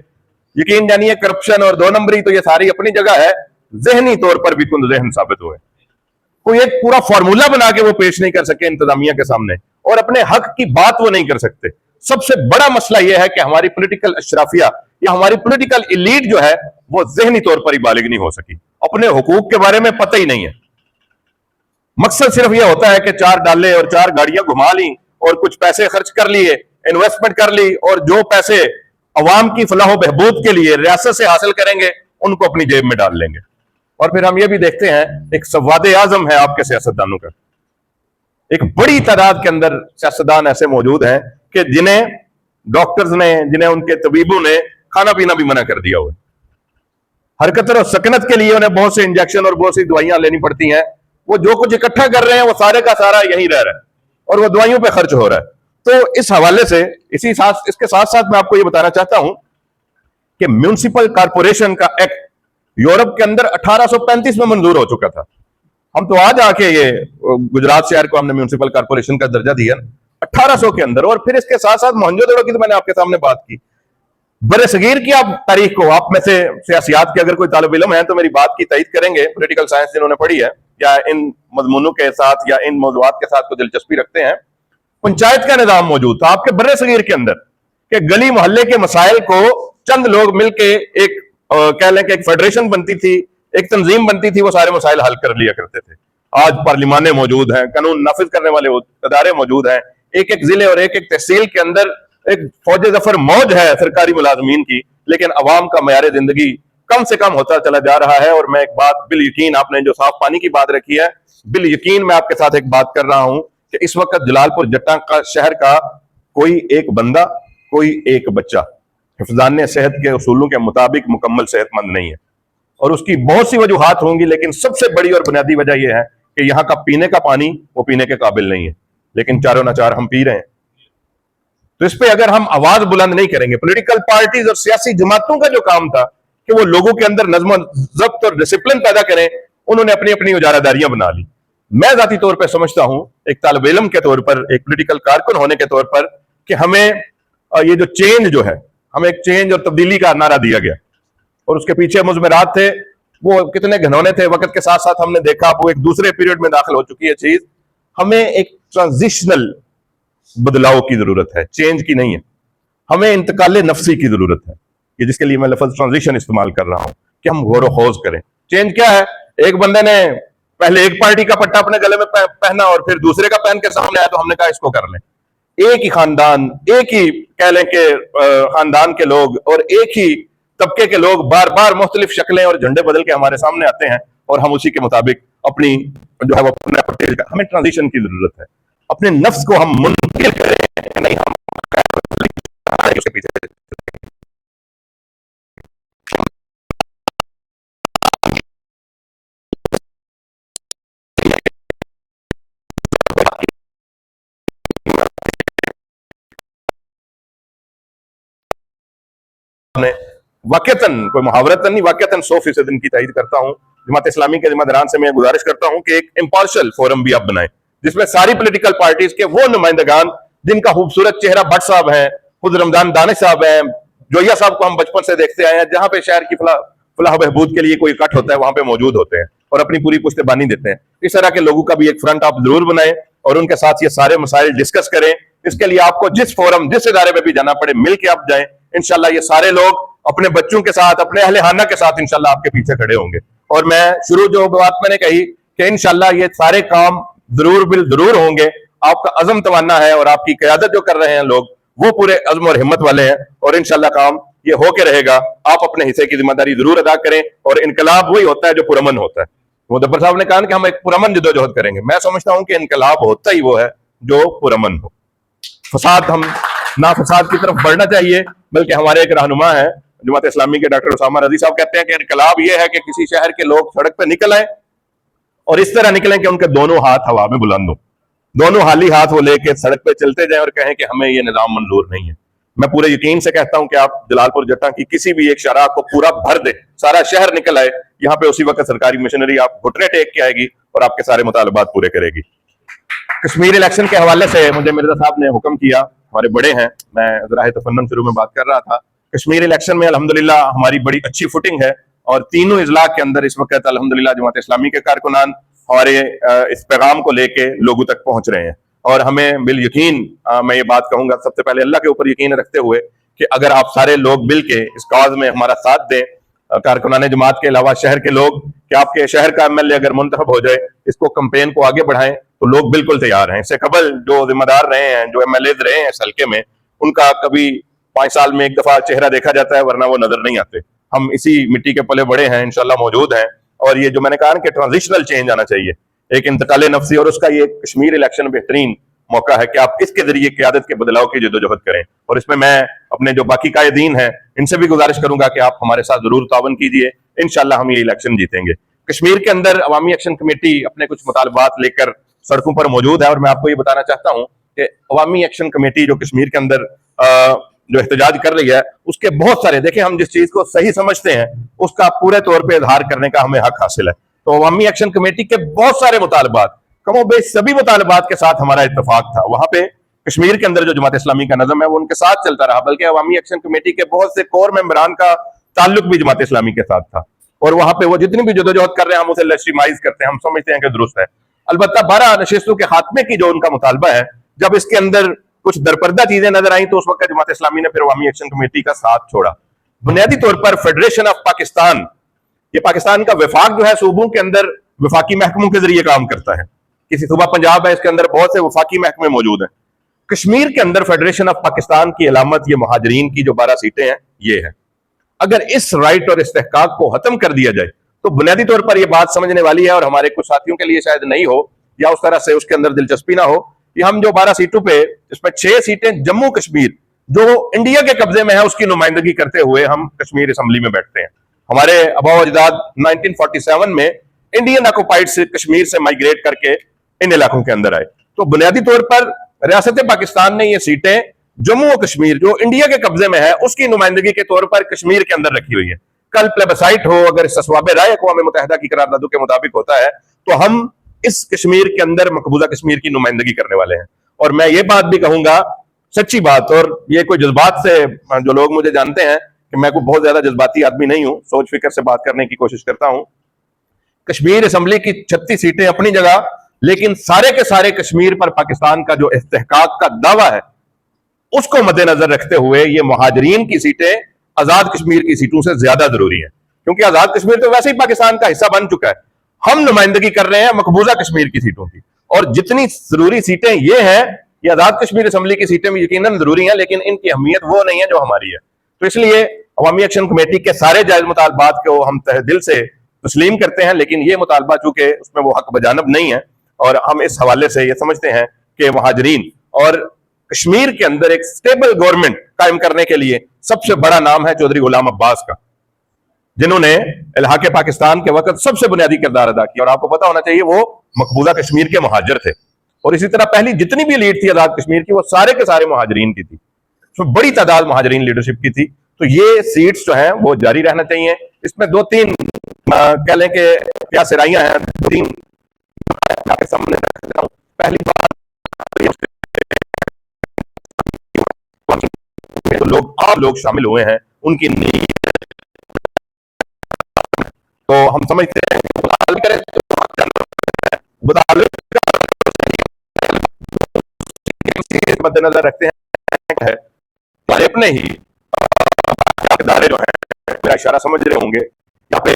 यकीन जानिए करप्शन और 2 नंबरी तो ये सारी अपनी जगह है, जहनी तौर पर भी कुंद ज़हन साबित हुए। कोई एक पूरा फार्मूला बना के वो पेश नहीं कर सके इंतजामिया के सामने और अपने हक की बात वो नहीं कर सकते। सबसे बड़ा मसला यह है कि हमारी पॉलिटिकल अशराफिया या हमारी पॉलिटिकल इलीट जो है वो ज़हनी तौर पर ही बालिग नहीं हो सकी, अपने हुकूक के बारे में पता ही नहीं है। मकसद सिर्फ यह होता है कि 4 डाले और 4 गाड़ियां घुमा ली और कुछ पैसे खर्च कर लिए, इन्वेस्टमेंट कर ली, और जो पैसे अवाम की फलाह बहबूद के लिए रियासत से हासिल करेंगे उनको अपनी जेब में डाल लेंगे। और फिर हम ये भी देखते हैं, एक सवादे आजम है आपके सियासतदानों का, एक बड़ी तादाद के अंदर सियासतदान ऐसे मौजूद हैं कि जिन्हें डॉक्टर्स ने, जिन्हें उनके तबीबों ने खाना पीना भी मना कर दिया हुआ है। हरकत और सकनत के लिए उन्हें बहुत से इंजेक्शन और बहुत सी दवाइयां लेनी पड़ती हैं। वो जो कुछ इकट्ठा कर रहे हैं वो सारे का सारा यहीं रह रहा है और वो दवाइयों पे खर्च हो रहा है। तो इस हवाले से इसके साथ साथ मैं आपको ये बताना चाहता हूं कि म्यूनिसिपल कॉरपोरेशन का एक्ट यूरोप के अंदर 1835 में मंजूर हो चुका था। हम तो आज आके ये गुजरात शहर को हमने म्यूनिसिपल कॉरपोरेशन का दर्जा दिया 1800 के अंदर। और फिर इसके साथ साथ मोहनजोदड़ो की तो मैंने आपके सामने बात की। बड़े सगीर की आप तारीख को, आप में से सियासियात के अगर कोई तालिब इल्म है तो मेरी बात की तईद करेंगे, पॉलिटिकल साइंस जिन्होंने पढ़ी है या इन मजमूनों के साथ या इन मौजूदात के साथ को दिलचस्पी रखते हैं। पंचायत का निजाम मौजूद था आपके बड़े सगीर के अंदर कि गली मोहल्ले के मसाइल को चंद लोग मिलके एक कह लें कि एक फेडरेशन बनती थी, एक तंजीम बनती थी, वो सारे मसाइल हल कर लिया करते थे। आज पार्लिमाने मौजूद हैं, कानून नाफिज करने वाले इदारे मौजूद हैं, एक एक जिले और एक एक तहसील के अंदर एक फौज जफर मौज है सरकारी मुलाजमीन की, लेकिन अवाम का मयार जिंदगी कम से कम होता चला जा रहा है। और मैं एक बात बिल यकीन, आपने जो साफ पानी की बात रखी है, बिल यकीन मैं आपके साथ एक बात कर रहा हूं कि इस वक्त जलालपुर जट्टा का शहर का कोई एक बंदा, कोई एक बच्चा हिफ्ज़ान सेहत के उसूलों के मुताबिक मुकम्मल सेहतमंद नहीं है। और उसकी बहुत सी वजूहात होंगी, लेकिन सबसे बड़ी और बुनियादी वजह यह है कि यहाँ का पीने का पानी वो पीने के काबिल नहीं है, लेकिन चारों नाचार हम पी रहे हैं। तो इस पे अगर हम आवाज बुलंद नहीं करेंगे, पॉलिटिकल पार्टीज और सियासी जमातों का जो काम था कि वो लोगों के अंदर नज़्म ज़ब्त और डिसिप्लिन पैदा करें, उन्होंने अपनी अपनी उजारादारियां बना ली। मैं जाती तौर पर समझता हूं, एक तालिब इल्म के तौर पर, एक पॉलिटिकल कारकुन होने के तौर पर, कि हमें ये जो चेंज जो है, हमें एक चेंज और तब्दीली का नारा दिया गया और उसके पीछे मुज़मरात थे, वो कितने घनौने थे। वक्त के साथ साथ हमने देखा वो एक दूसरे पीरियड में दाखिल हो चुकी है चीज। हमें एक ट्रांजिशनल बदलाव की जरूरत है, चेंज की नहीं है। हमें इंतकाल नफसी की जरूरत है, कि जिसके लिए मैं लफ्ज ट्रांजिशन इस्तेमाल कर रहा हूं, कि हम गौर खोज करें। चेंज क्या है? एक बंदे ने पहले एक पार्टी का पट्टा अपने गले में पहना और फिर दूसरे का पहन कर सामने आया, तो हमने कहा इसको कर लें। एक ही खानदान, एक ही कह लें कि खानदान के लोग और एक ही तबके के लोग बार बार मुख्तलिफ शक्लें और झंडे बदल के हमारे सामने आते हैं और हम उसी के मुताबिक अपनी जो है वो हमें ट्रांजिशन की जरूरत है। अपने नफ्स को हम मुनकिल करें, नहीं हम उसके पीछे। वाकयतन कोई मुहावरतन नहीं, वाकयतन 100% इनकी तारीफ करता हूं। जमात इस्लामी के जिम्मेदारान से मैं गुजारिश करता हूं कि एक इम्पार्शियल फोरम भी आप बनाएं, जिसमें सारी पॉलिटिकल पार्टीज के वो नुमाइंदगान जिनका खूबसूरत चेहरा भट्ट साहब हैं, खुद रमजान दानिश साहब हैं, जोया साहब को हम बचपन से देखते आए हैं, जहां पे शहर की फलाह बहबूद के लिए कोई इकट्ठ होता है वहां पे मौजूद होते हैं और अपनी पूरी पुश्तबानी देते हैं। इस तरह के लोगों का भी एक फ्रंट आप जरूर बनाएं और उनके साथ ये सारे मसाइल डिस्कस करें। इसके लिए आपको जिस फोरम, जिस इदारे में भी जाना पड़े, मिल के आप जाएं। इंशाल्लाह ये सारे लोग अपने बच्चों के साथ, अपने अहले खाना के साथ इंशाल्लाह आपके पीछे खड़े होंगे। और मैं शुरू जो बात मैंने कही कि इंशाल्लाह ये सारे काम जरूर बिल जरूर होंगे। आपका अज़म तमन्ना है और आपकी क़यादत जो कर रहे हैं लोग, वो पूरे अज़्म और हिम्मत वाले हैं और इंशाल्लाह काम ये होके रहेगा। आप अपने हिस्से की जिम्मेदारी जरूर अदा करें और इनकलाब वही होता है जो पुरअमन होता है। मुदब्बर साहब ने कहा कि हम एक पुरअमन जदोजहद करेंगे। मैं समझता हूं कि इनकलाब होता ही वो है जो पुरअमन हो। फसाद, हम ना फसाद की तरफ बढ़ना चाहिए, बल्कि हमारे एक रहनुमा है जमात इस्लामी के डॉक्टर उसामा रजी साहब कहते हैं कि इनकलाब यह है कि किसी शहर के लोग सड़क पर निकल आए और इस तरह निकलें कि उनके दोनों हाथ हवा में बुलंद हो, दोनों हाली हाथ वो लेके सड़क पे चलते जाएं और कहें कि हमें ये निजाम मंजूर नहीं है। मैं पूरे यकीन से कहता हूं कि आप जलालपुर जट्टा की किसी भी एक शराह को पूरा भर दे, सारा शहर निकल आए, यहाँ पे उसी वक्त सरकारी मशीनरी आप घुटने टेक के आएगी और आपके सारे मुतालबात पूरे करेगी। कश्मीर इलेक्शन के हवाले से मुझे मिर्जा साहब ने हुक्म किया, हमारे बड़े हैं, मैं ज़राए तफन्नुन शुरू में बात कर रहा था। कश्मीर इलेक्शन में अल्हम्दुलिल्लाह हमारी बड़ी अच्छी फुटिंग है और तीनों इजला के अंदर इस वक्त अल्हम्दुलिल्लाह जमात इस्लामी के कारकुनान हमारे इस पैगाम को लेके लोगों तक पहुंच रहे हैं। और हमें बिल यकीन, मैं ये बात कहूंगा सबसे पहले अल्लाह के ऊपर यकीन रखते हुए कि अगर आप सारे लोग मिल के इस काज में हमारा साथ दें कारकुनाने जमात के अलावा शहर के लोग कि आपके शहर का एमएलए अगर मुंतखब हो जाए, इसको कैंपेन को आगे बढ़ाएं, तो लोग बिल्कुल तैयार हैं। इससे कबल जो जिम्मेदार रहे हैं, जो एमएलए रहे हैं इस हल्के में, उनका कभी 5 साल में एक दफा चेहरा देखा जाता है, वरना वो नजर नहीं आते। हम इसी मिट्टी के पले बड़े हैं, इंशाल्लाह मौजूद हैं। और ये जो मैंने कहा कि ट्रांजिशनल चेंज आना चाहिए, एक इंतकाल नफ्सी, और उसका ये कश्मीर इलेक्शन बेहतरीन मौका है कि आप इसके जरिए क़यादत के बदलाव की जद्दोजहद करें। और इसमें मैं अपने जो बाकी कायदीन हैं इनसे भी गुजारिश करूंगा कि आप हमारे साथ जरूर तावन कीजिए, इंशाल्लाह हम ये इलेक्शन जीतेंगे। कश्मीर के अंदर अवामी एक्शन कमेटी अपने कुछ मुतालबात लेकर सड़कों पर मौजूद है, और मैं आपको ये बताना चाहता हूँ कि अवामी एक्शन कमेटी जो कश्मीर के अंदर जो एहतजाज कर रही है, उसके बहुत सारे, देखें, हम जिस चीज को सही समझते हैं उसका पूरे तौर पर इजहार करने का हमें हक हासिल है। तो अवामी एक्शन कमेटी के बहुत सारे मुतालबात, कमोबेश सभी मुतालबात के साथ हमारा इत्तेफाक था। वहां पे कश्मीर के अंदर जो जमात इस्लामी का नज़म है वो उनके साथ चलता रहा, बल्कि अवामी एक्शन कमेटी के बहुत से कोर मेंबरान का ताल्लुक भी जमात इस्लामी के साथ था। और वहां पे वो जितनी भी जदोजहद कर रहे हैं, हम उसे लेजिटिमाइज करते हैं, हम समझते हैं कि दुरुस्त है। अलबत्ता 12 नशिस्तों के खात्मे की जो उनका मुतालबा है, जब इसके अंदर कुछ दरपर्दा चीजें नजर आई तो उस वक्त जमात इस्लामी ने फिर अवामी एक्शन कमेटी का साथ छोड़ा। बुनियादी तौर पर फेडरेशन ऑफ पाकिस्तान, ये पाकिस्तान का वफाक जो है सूबों के अंदर वफाकी महकमों के जरिए काम करता है। किसी सूबा पंजाब है, इसके अंदर बहुत से वफाकी महकमे मौजूद हैं। कश्मीर के अंदर फेडरेशन ऑफ पाकिस्तान की अलामत ये मुहाजिरीन की जो 12 सीटें हैं ये है। अगर इस राइट और इस्तेहकाक को खत्म कर दिया जाए तो बुनियादी तौर पर यह बात समझने वाली है, और हमारे कुछ साथियों के लिए शायद नहीं हो या उस तरह से उसके अंदर दिलचस्पी ना हो, कि हम जो 12 सीटों पे, इसमें 6 सीटें जम्मू कश्मीर जो इंडिया के कब्जे में है उसकी नुमाइंदगी करते हुए हम कश्मीर असेंबली में बैठते हैं। हमारे आबा अजदाद 1947 में इंडियन ऑक्युपाइड से कश्मीर से माइग्रेट करके इन इलाकों के अंदर आए। तो बुनियादी तौर पर रियासत पाकिस्तान ने ये सीटें जम्मू और कश्मीर जो इंडिया के कब्जे में है उसकी नुमाइंदगी के तौर पर कश्मीर के अंदर रखी हुई है। कल प्लेबसाइट हो, अगर इस्तेस्वाब राय अक़वाम मुत्तहिदा की करारदादों के मुताबिक होता है तो हम इस कश्मीर के अंदर मकबूजा कश्मीर की नुमाइंदगी करने वाले हैं। और मैं ये बात भी कहूंगा, सच्ची बात, और ये कोई जज्बात से, जो लोग मुझे जानते हैं कि मैं कोई बहुत ज्यादा जज्बाती आदमी नहीं हूं, सोच फिक्र से बात करने की कोशिश करता हूं। कश्मीर असेंबली की 36 सीटें अपनी जगह, लेकिन सारे के सारे कश्मीर पर पाकिस्तान का जो इस्तेहकाक का दावा है उसको मद्देनजर रखते हुए ये मुहाजिरीन की सीटें आजाद कश्मीर की सीटों से ज्यादा जरूरी है, क्योंकि आजाद कश्मीर तो वैसे ही पाकिस्तान का हिस्सा बन चुका है। हम नुमाइंदगी कर रहे हैं मकबूजा कश्मीर की सीटों की, और जितनी जरूरी सीटें ये हैं, ये आजाद कश्मीर असेंबली की सीटें भी यकीनन जरूरी हैं, लेकिन इनकी अहमियत वो नहीं है जो हमारी है। तो इसलिए अवामी एक्शन कमेटी के सारे जायज मुतालबात को हम तहे दिल से तस्लीम करते हैं, लेकिन ये मुतालबा चूंकि उसमें वो हक बजानब नहीं है, और हम इस हवाले से ये समझते हैं कि मुहाजिरीन और कश्मीर के अंदर एक स्टेबल गवर्नमेंट कायम करने के लिए सबसे बड़ा नाम है चौधरी गुलाम अब्बास का, जिन्होंने इलाके पाकिस्तान के वक्त सबसे बुनियादी किरदार अदा किया। और आपको पता होना चाहिए वो मकबूजा कश्मीर के मुहाजिर थे, और इसी तरह पहली जितनी भी लीड थी आजाद कश्मीर की वो सारे के सारे मुहाजिरीन की थी, उसमें बड़ी तादाद मुहाजिरीन लीडरशिप की थी। तो ये सीट्स जो हैं वो जारी रहना चाहिए। इसमें 2-3 कह लें कि क्या सिराइयां हैं, 3 आपके सामने रख रहा हूं। पहली बात तो लोग आप लोग शामिल हुए हैं उनकी नीयत, तो हम समझते हैं करें मद्देनजर रखते हैं हमारे अपने ही इदारे जो हैं, मेरा इशारा समझ रहे होंगे, यहाँ पे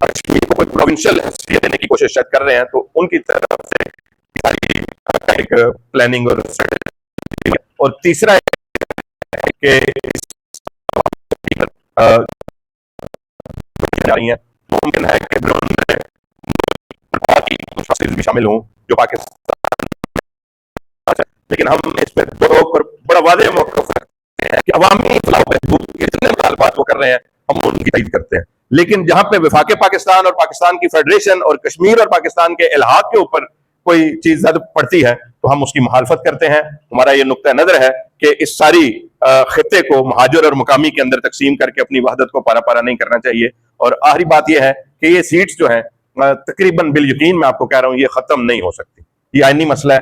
कश्मीर को कोई प्रोविंशियल हैसियत देने की कोशिश शायद कर रहे हैं, तो उनकी तरफ से सारी एक प्लानिंग और तीसरा है कि मुमकिन है कि भी शामिल हों जो पाकिस्तान, लेकिन हम इसमें बड़ा वादे मौक़िफ़ रखते हैं कि अवामी फलाह बहबूद के जितने मुतालबात वो कर रहे हैं हम उनकी तईद करते हैं, लेकिन जहां पे वफाक पाकिस्तान और पाकिस्तान की फेडरेशन और कश्मीर और पाकिस्तान के इल्हाक के ऊपर कोई चीज जद पड़ती है तो हम उसकी मुखालफत करते हैं। हमारा ये नुक्ता नजर है कि इस सारी खित्ते को महाजर और मुकामी के अंदर तकसीम करके अपनी वहदत को पारा पारा नहीं करना चाहिए। और आखिरी बात यह है कि ये सीट्स जो हैं तकरीबन बिल यकीन मैं आपको कह रहा हूँ ये खत्म नहीं हो सकती, ये आईनी मसला है,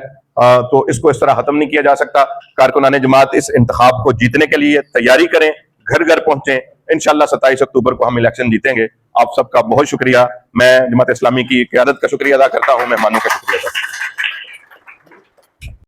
तो इसको इस तरह खत्म नहीं किया जा सकता। कारकुनाने जमात इस इंतखाब को जीतने के लिए तैयारी करें, घर घर पहुंचे, इंशाल्लाह 27 अक्टूबर को हम इलेक्शन जीतेंगे। आप सबका बहुत शुक्रिया। मैं जमात इस्लामी की क़यादत का शुक्रिया अदा करता हूँ, मेहमानों का शुक्रिया अदा करता हूँ।